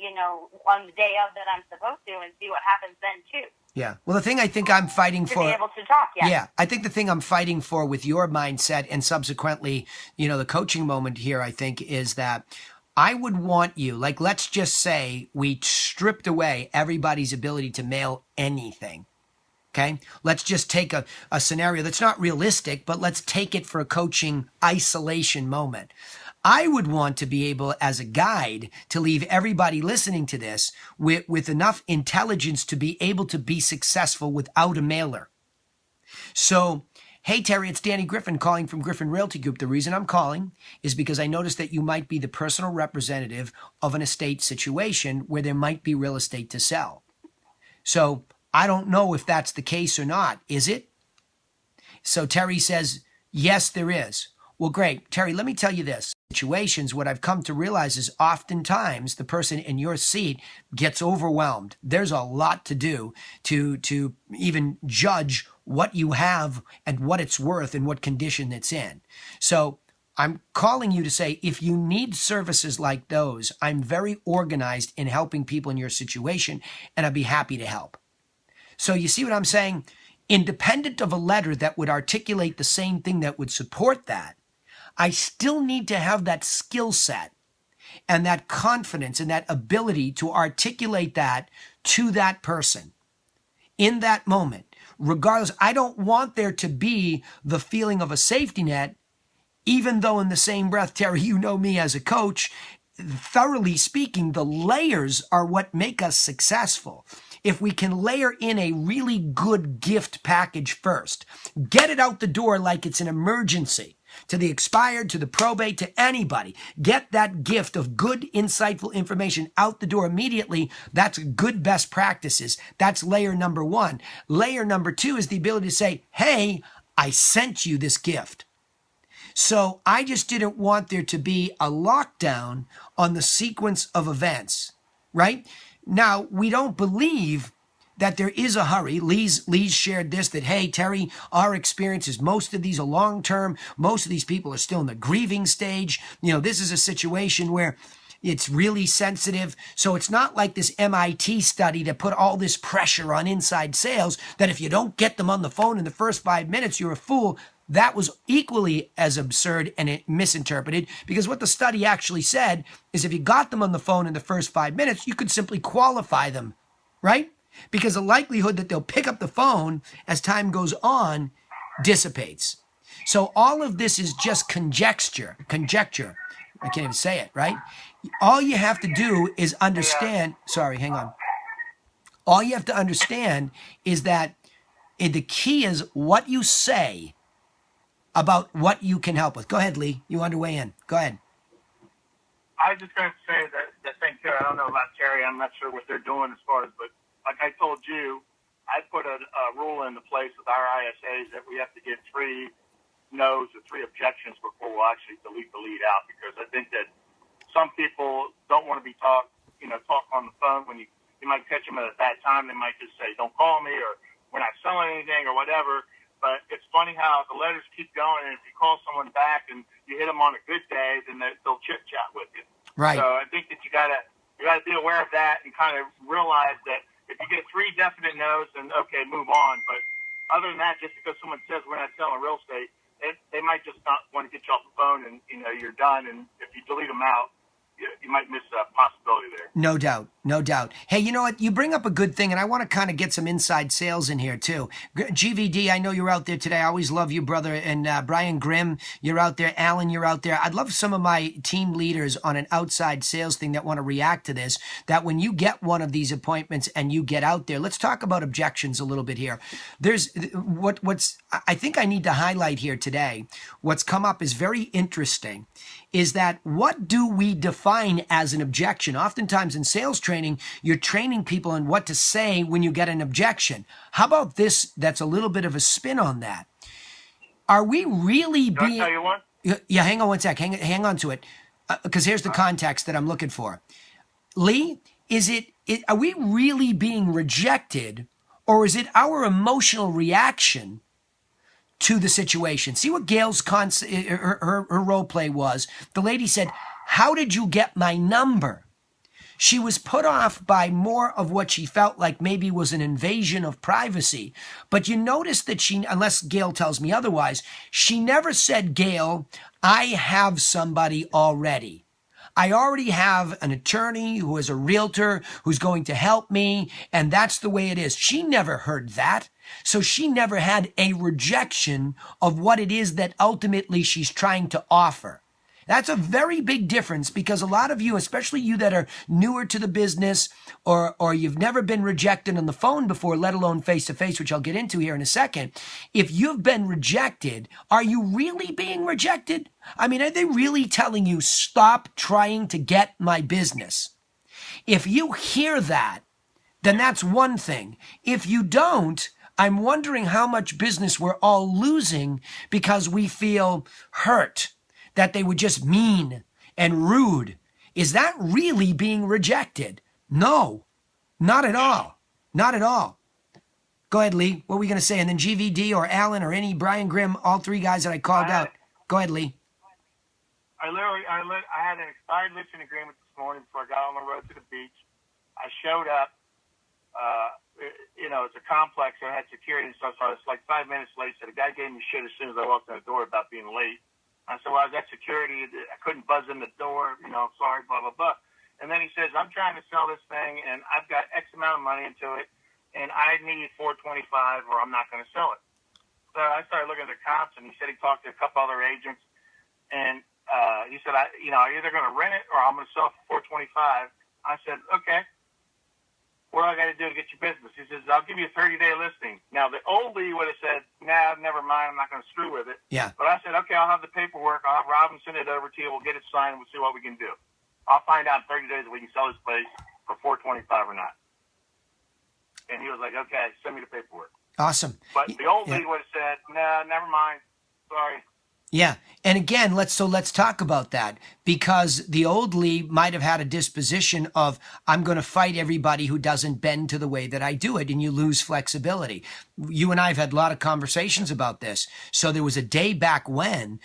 on the day of that I'm supposed to, and see what happens then too. Yeah. Well, the thing I think I'm fighting for... To be able to talk, Yeah. I think the thing I'm fighting for with your mindset and subsequently, the coaching moment here, I think, is that I would want you, like, let's just say we stripped away everybody's ability to mail anything. Okay? Let's just take a scenario that's not realistic, but let's take it for a coaching isolation moment. I would want to be able, as a guide, to leave everybody listening to this with enough intelligence to be able to be successful without a mailer. So Hey, Terry, it's Danny Griffin calling from Griffin Realty Group. The reason I'm calling is because I noticed that you might be the personal representative of an estate situation where there might be real estate to sell. So I don't know if that's the case or not. Is it? So Terry says, yes, there is. Well, great. Terry, let me tell you this. Situations, what I've come to realize is oftentimes the person in your seat gets overwhelmed. There's a lot to do to even judge what you have and what it's worth and what condition it's in. So I'm calling you to say, if you need services like those, I'm very organized in helping people in your situation, and I'd be happy to help. So you see what I'm saying? Independent of a letter that would articulate the same thing that would support that, I still need to have that skill set and that confidence and that ability to articulate that to that person in that moment. Regardless, I don't want there to be the feeling of a safety net, even though in the same breath, Terry, you know me as a coach, thoroughly speaking, the layers are what make us successful. If we can layer in a really good gift package first, get it out the door like it's an emergency, to the expired, to the probate, to anybody. Get that gift of good, insightful information out the door immediately. That's good best practices. That's layer number one. Layer number two is the ability to say, hey, I sent you this gift. So I just didn't want there to be a lockdown on the sequence of events, right? Now, we don't believe that there is a hurry. Lee's shared this, that, hey, Terry, our experience is most of these are long-term. Most of these people are still in the grieving stage. You know, this is a situation where it's really sensitive. So it's not like this MIT study that put all this pressure on inside sales that if you don't get them on the phone in the first 5 minutes, you're a fool. That was equally as absurd and misinterpreted, because what the study actually said is if you got them on the phone in the first 5 minutes, you could simply qualify them, right? Because the likelihood that they'll pick up the phone as time goes on dissipates. So all of this is just conjecture. I can't even say it, right? All you have to do is understand. Sorry, hang on. All you have to understand is that the key is what you say about what you can help with. Go ahead, Lee. You want to weigh in. Go ahead. I was just going to say that the thing too. I don't know about Terry. I'm not sure what they're doing as far as, but like I told you, I put a rule into place with our ISAs that we have to get 3 no's or 3 objections before we'll actually delete the lead out, because I think that some people don't want to be talk on the phone when you might catch them at a bad time. They might just say, don't call me, or we're not selling anything or whatever. But it's funny how the letters keep going, and if you call someone back and you hit them on a good day, then they'll chit chat with you. Right. So I think that you gotta be aware of that and kind of realize that if you get 3 definite no's, then okay, move on. But other than that, just because someone says we're not selling real estate, they might just not want to get you off the phone, and you're done. And if you delete them out, you might miss a possibility there. No doubt. No doubt. Hey, you know what? You bring up a good thing, and I want to kind of get some inside sales in here, too. GVD, I know you're out there today. I always love you, brother. And Brian Grimm, you're out there. Alan, you're out there. I'd love some of my team leaders on an outside sales thing that want to react to this, that when you get one of these appointments and you get out there, let's talk about objections a little bit here. There's what's I think I need to highlight here today. What's come up is very interesting, is that what do we define as an objection? Oftentimes in sales training, you're training people on what to say when you get an objection. How about this? That's a little bit of a spin on that. Are we really being... Can I tell you one? Yeah, hang on one sec. Hang on to it. Because here's the context that I'm looking for. Lee, are we really being rejected, or is it our emotional reaction to the situation? See what Gail's her role play was. The lady said, how did you get my number? She was put off by more of what she felt like maybe was an invasion of privacy. But you notice that she, unless Gail tells me otherwise, she never said, Gail, I have somebody already. I already have an attorney who is a realtor who's going to help me, and that's the way it is. She never heard that. So she never had a rejection of what it is that ultimately she's trying to offer. That's a very big difference, because a lot of you, especially you that are newer to the business, or you've never been rejected on the phone before, let alone face to face, which I'll get into here in a second. If you've been rejected, are you really being rejected? I mean, are they really telling you, stop trying to get my business? If you hear that, then that's one thing. If you don't, I'm wondering how much business we're all losing because we feel hurt, that they were just mean and rude. Is that really being rejected? No, not at all. Not at all. Go ahead, Lee. What were we going to say? And then GVD or Alan or any Brian Grimm, all three guys that I called out. Go ahead, Lee. I had an expired listing agreement this morning before I got on the road to the beach. I showed up. It's a complex, so I had security and stuff, so I was like 5 minutes late. So the guy gave me shit as soon as I walked in the door about being late. I said, well, I was at security. I couldn't buzz in the door. Sorry, blah, blah, blah. And then he says, I'm trying to sell this thing, and I've got X amount of money into it, and I need $425 or I'm not going to sell it. So I started looking at the comps, and he said he talked to a couple other agents, and he said, I'm either going to rent it or I'm going to sell it for $425. I said, okay. What do I got to do to get your business? He says, I'll give you a 30-day listing. Now, the old Lee would have said, nah, never mind. I'm not going to screw with it. Yeah. But I said, okay, I'll have the paperwork. I'll have Robin send it over to you. We'll get it signed. We'll see what we can do. I'll find out in 30 days if we can sell this place for $425 or not. And he was like, okay, send me the paperwork. Awesome. But the old Lee would have said, nah, never mind. Sorry. Yeah. And again, let's talk about that, because the old Lee might have had a disposition of, I'm going to fight everybody who doesn't bend to the way that I do it, and you lose flexibility. You and I have had a lot of conversations about this. So there was a day back when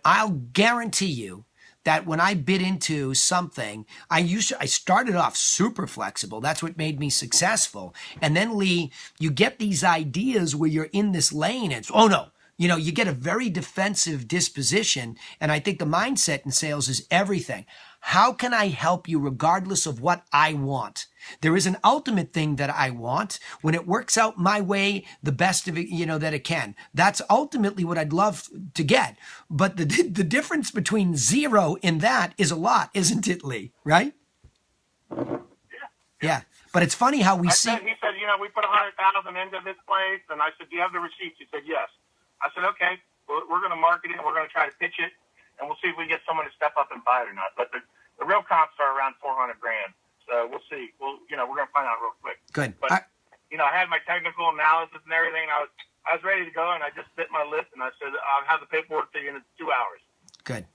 I'll guarantee you that when I bid into something, I started off super flexible. That's what made me successful. And then, Lee, you get these ideas where you're in this lane. It's, oh no. You get a very defensive disposition, and I think the mindset in sales is everything. How can I help you regardless of what I want? There is an ultimate thing that I want. When it works out my way, the best of it, that it can. That's ultimately what I'd love to get. But the difference between zero and that is a lot, isn't it, Lee? Right? Yeah. But it's funny how he said, we put $100,000 into this place, and I said, do you have the receipts? He said, yes. I said, okay, we're going to market it. We're going to try to pitch it, and we'll see if we get someone to step up and buy it or not. But the real comps are around $400,000. So we'll see. We're going to find out real quick. Good. But, I had my technical analysis and everything. And I was ready to go, and I just bit my lip, and I said, I'll have the paperwork to you in 2 hours. Good.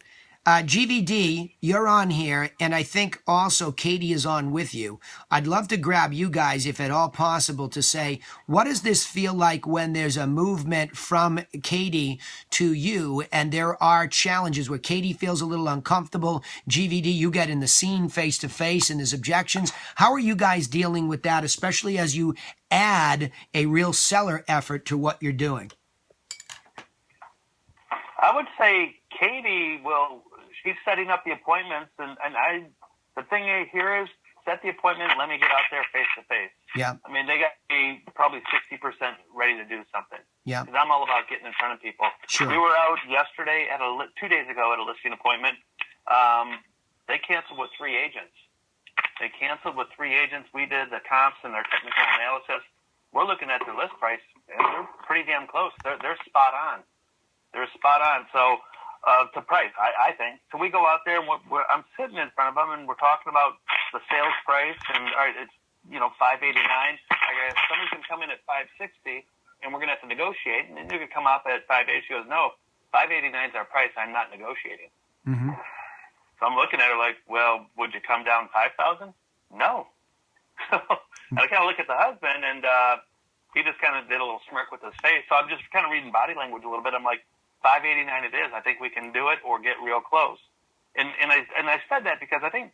GVD, you're on here, and I think also Katie is on with you. I'd love to grab you guys, if at all possible, to say, what does this feel like when there's a movement from Katie to you, and there are challenges where Katie feels a little uncomfortable? GVD, you get in the scene face-to-face, and there's objections. How are you guys dealing with that, especially as you add a real seller effort to what you're doing? I would say Katie she's setting up the appointments, and the thing here is set the appointment, let me get out there face to face. Yeah. I mean, they got to be probably 60% ready to do something. Yeah. Because I'm all about getting in front of people. Sure. We were out yesterday 2 days ago at a listing appointment. They canceled with 3 agents. We did the comps and their technical analysis. We're looking at their list price, and they're pretty damn close. They're spot on. So to price, I think. So we go out there, and I'm sitting in front of them, and we're talking about the sales price, and all right, it's $589. I guess somebody can come in at $560, and we're gonna have to negotiate. And then you could come up at $580. She goes, no, $589 is our price. I'm not negotiating. Mm-hmm. So I'm looking at her like, well, would you come down $5,000? No. So I kind of look at the husband, and he just kind of did a little smirk with his face. So I'm just kind of reading body language a little bit. I'm like, $589 it is. I think we can do it or get real close. And I said that because I think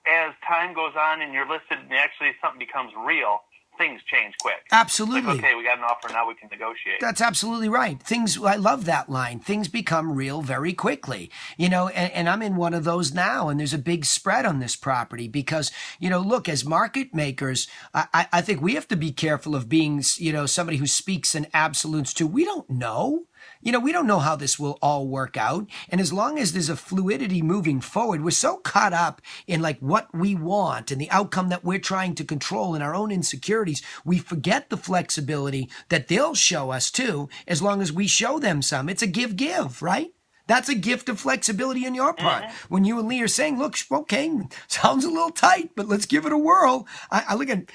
as time goes on and you're listed and actually something becomes real, things change quick. Absolutely. Like, okay, we got an offer, now we can negotiate. That's absolutely right. I love that line. Things become real very quickly, and I'm in one of those now, and there's a big spread on this property because, look, as market makers, I think we have to be careful of being, somebody who speaks in absolutes too. We don't know. We don't know how this will all work out. And as long as there's a fluidity moving forward, we're so caught up in like what we want and the outcome that we're trying to control and our own insecurities, we forget the flexibility that they'll show us too, as long as we show them some. It's a give, right? That's a gift of flexibility on your part. When you and Lee are saying, look, okay, sounds a little tight, but let's give it a whirl. I look at,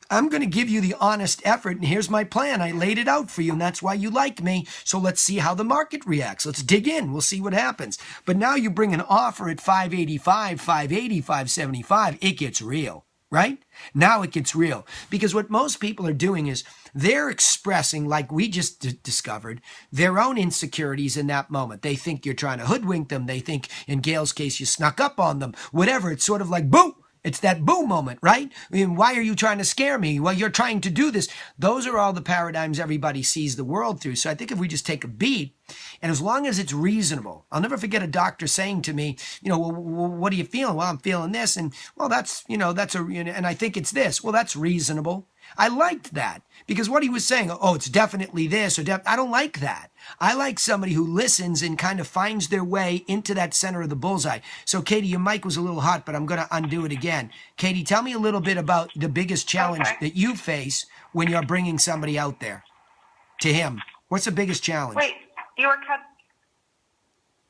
I'm going to give you the honest effort, and here's my plan. I laid it out for you, and that's why you like me. So let's see how the market reacts. Let's dig in. We'll see what happens. But now you bring an offer at 585, 580, 575. It gets real, right? Now it gets real. Because what most people are doing is they're expressing, like we just discovered, their own insecurities in that moment. They think you're trying to hoodwink them. They think, in Gail's case, you snuck up on them. Whatever. It's sort of like, boo! It's that boo moment, right? I mean, why are you trying to scare me? Well, you're trying to do this. Those are all the paradigms everybody sees the world through. So I think if we just take a beat, and as long as it's reasonable, I'll never forget a doctor saying to me, well, what are you feeling? Well, I'm feeling this. And well, and I think it's this. Well, that's reasonable. I liked that because what he was saying, oh, it's definitely this I don't like that. I like somebody who listens and kind of finds their way into that center of the bullseye. So, Katie, your mic was a little hot, but I'm going to undo it again. Katie, tell me a little bit about the biggest challenge that you face when you're bringing somebody out there to him. What's the biggest challenge? Wait, you were cut.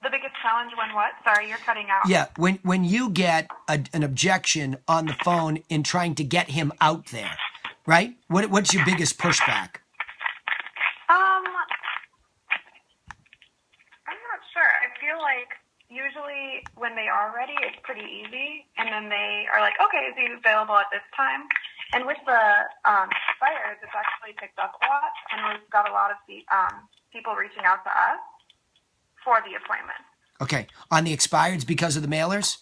The biggest challenge when what? Sorry, you're cutting out. Yeah, when you get an objection on the phone in trying to get him out there. Right? What's your biggest pushback? I'm not sure. I feel like usually when they are ready, it's pretty easy. And then they are like, okay, is he available at this time? And with the expires, it's actually picked up a lot. And we've got a lot of people reaching out to us for the appointment. Okay. On the expireds because of the mailers?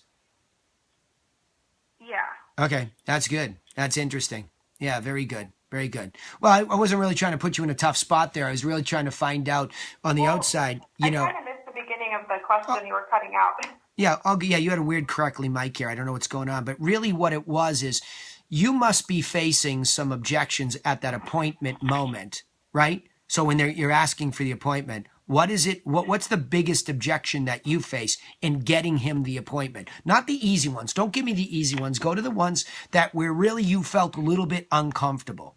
Yeah. Okay. That's good. That's interesting. Yeah, very good. Very good. Well, I wasn't really trying to put you in a tough spot there. I was really trying to find out on the outside, I kind of missed the beginning of the question. You were cutting out. Yeah, you had a weird crackly mic here. I don't know what's going on. But really what it was is you must be facing some objections at that appointment moment, right? So when you're asking for the appointment, what is it? What's the biggest objection that you face in getting him the appointment? Not the easy ones. Don't give me the easy ones. Go to the ones that where really you felt a little bit uncomfortable.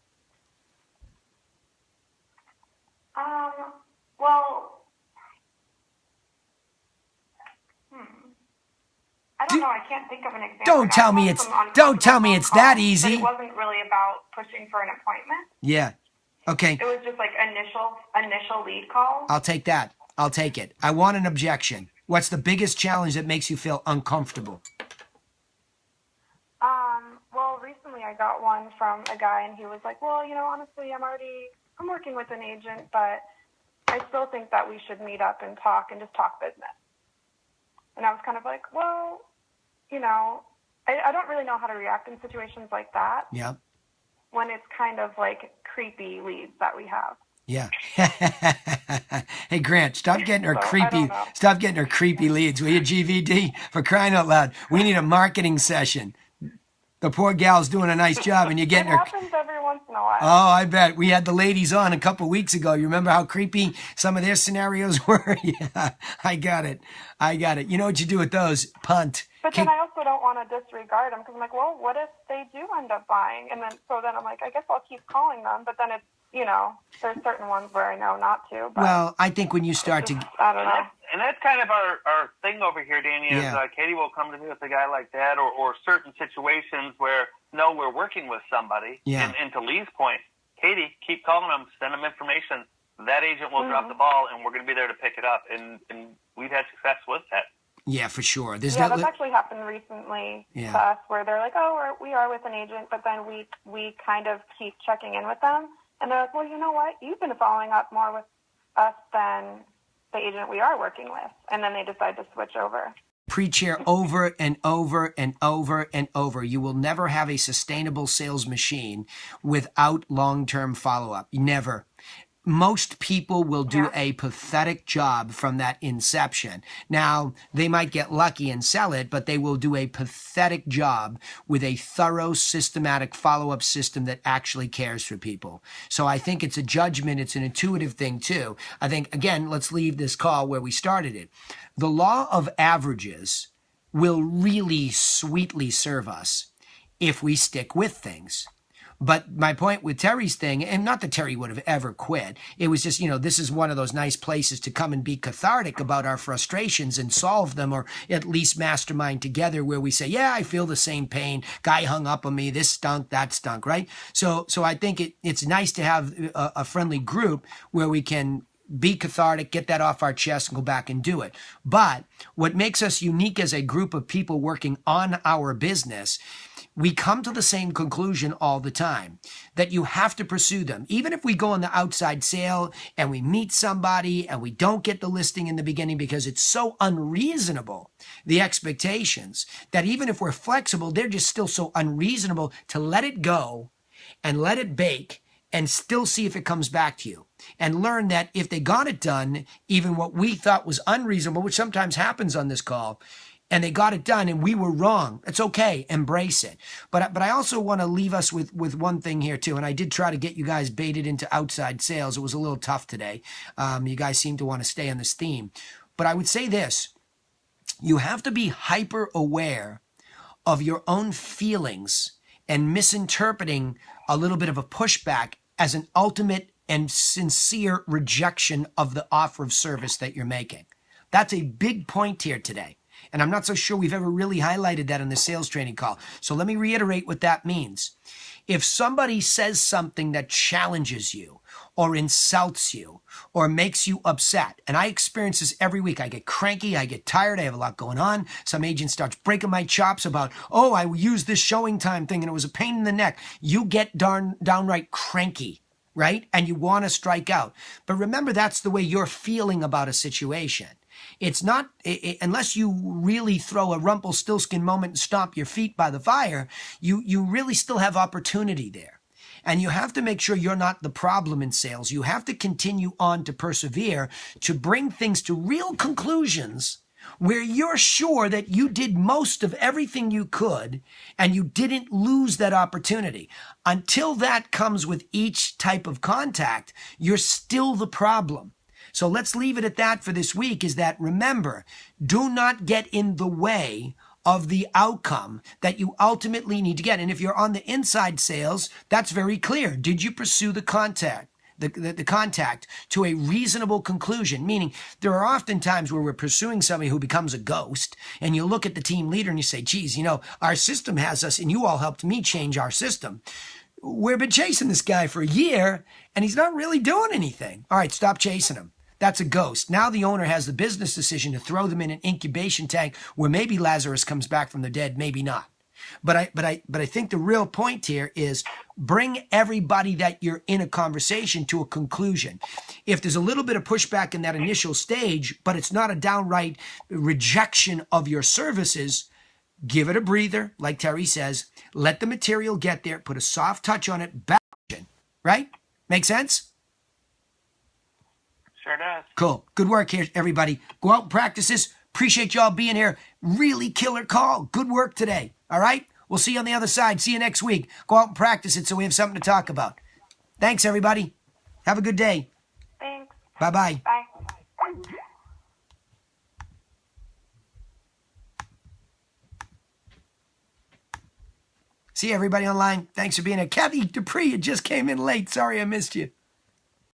Well, I don't know. I can't think of an example. Don't tell me it's that easy. But it wasn't really about pushing for an appointment. Yeah. Okay. It was just like initial lead calls. I'll take that. I'll take it. I want an objection. What's the biggest challenge that makes you feel uncomfortable? Well, recently I got one from a guy, and he was like, well, honestly, I'm working with an agent, but I still think that we should meet up and talk and just talk business. And I was kind of like, well, I don't really know how to react in situations like that. Yeah. When it's kind of like creepy leads that we have. Yeah. Hey, Grant, stop getting her creepy leads. Will you, GVD? For crying out loud. We need a marketing session. The poor gal's doing a nice job, and you're getting her. It happens every once in a while. Oh, I bet. We had the ladies on a couple weeks ago. You remember how creepy some of their scenarios were? Yeah, I got it. You know what you do with those? Punt. But then I also don't want to disregard them because I'm like, well, what if they do end up buying? And then I'm like, I guess I'll keep calling them. But then it's, there's certain ones where I know not to. But well, I think when you start to... I don't know. And that's kind of our thing over here, Danny, is Katie will come to me with a guy like that or certain situations where, no, we're working with somebody. Yeah. And to Lee's point, Katie, keep calling them, send them information. That agent will drop the ball, and we're going to be there to pick it up. And we've had success with that. Yeah, for sure. That's actually happened recently to us where they're like, oh, we are with an agent, but then we kind of keep checking in with them. And they're like, well, you know what? You've been following up more with us than the agent we are working with. And then they decide to switch over. Preach here over and over and over and over. You will never have a sustainable sales machine without long-term follow-up. Never. most people will do Yeah. a pathetic job from that inception. Now, they might get lucky and sell it, but they will do a pathetic job with a thorough, systematic follow-up system that actually cares for people. So I think it's a judgment. It's an intuitive thing, too. I think, again, let's leave this call where we started it. The law of averages will really sweetly serve us if we stick with things. But my point with Terry's thing, and not that Terry would have ever quit, it was just, this is one of those nice places to come and be cathartic about our frustrations and solve them, or at least mastermind together where we say, yeah, I feel the same pain. Guy hung up on me. This stunk, that stunk, right? So I think it's nice to have a friendly group where we can be cathartic, get that off our chest, and go back and do it. But what makes us unique as a group of people working on our business, we come to the same conclusion all the time, that you have to pursue them. Even if we go on the outside sale and we meet somebody and we don't get the listing in the beginning because it's so unreasonable, the expectations, that even if we're flexible, they're just still so unreasonable to let it go and let it bake and still see if it comes back to you. And learn that if they got it done, even what we thought was unreasonable, which sometimes happens on this call, and they got it done and we were wrong, it's okay, embrace it. But I also want to leave us with one thing here too, and I did try to get you guys baited into outside sales. It was a little tough today. You guys seem to want to stay on this theme. But I would say this, you have to be hyper aware of your own feelings and misinterpreting a little bit of a pushback as an ultimate and sincere rejection of the offer of service that you're making. That's a big point here today. And I'm not so sure we've ever really highlighted that in the sales training call. So let me reiterate what that means. If somebody says something that challenges you or insults you or makes you upset, and I experience this every week. I get cranky, I get tired, I have a lot going on. Some agent starts breaking my chops about, oh, I used this showing time thing and it was a pain in the neck. You get downright cranky, right? And you want to strike out. But remember, that's the way you're feeling about a situation. It's not, unless you really throw a Rumpelstiltskin moment and stomp your feet by the fire, you really still have opportunity there. And you have to make sure you're not the problem in sales. You have to continue on to persevere, to bring things to real conclusions where you're sure that you did most of everything you could and you didn't lose that opportunity. Until that comes with each type of contact, you're still the problem. So let's leave it at that for this week, is that, remember, do not get in the way of the outcome that you ultimately need to get. And if you're on the inside sales, that's very clear. Did you pursue the contact to a reasonable conclusion? Meaning, there are often times where we're pursuing somebody who becomes a ghost, and you look at the team leader and you say, geez, our system has us, and you all helped me change our system. We've been chasing this guy for a year, and he's not really doing anything. All right, stop chasing him. That's a ghost. Now the owner has the business decision to throw them in an incubation tank where maybe Lazarus comes back from the dead, maybe not. But I think the real point here is bring everybody that you're in a conversation to a conclusion. If there's a little bit of pushback in that initial stage, but it's not a downright rejection of your services, give it a breather, like Terry says. Let the material get there. Put a soft touch on it. Back, right? Make sense? Sure does. Cool. Good work here, everybody. Go out and practice this. Appreciate y'all being here. Really killer call. Good work today. All right? We'll see you on the other side. See you next week. Go out and practice it so we have something to talk about. Thanks, everybody. Have a good day. Thanks. Bye-bye. Bye. See everybody online. Thanks for being here. Kathy Dupree, you just came in late. Sorry I missed you.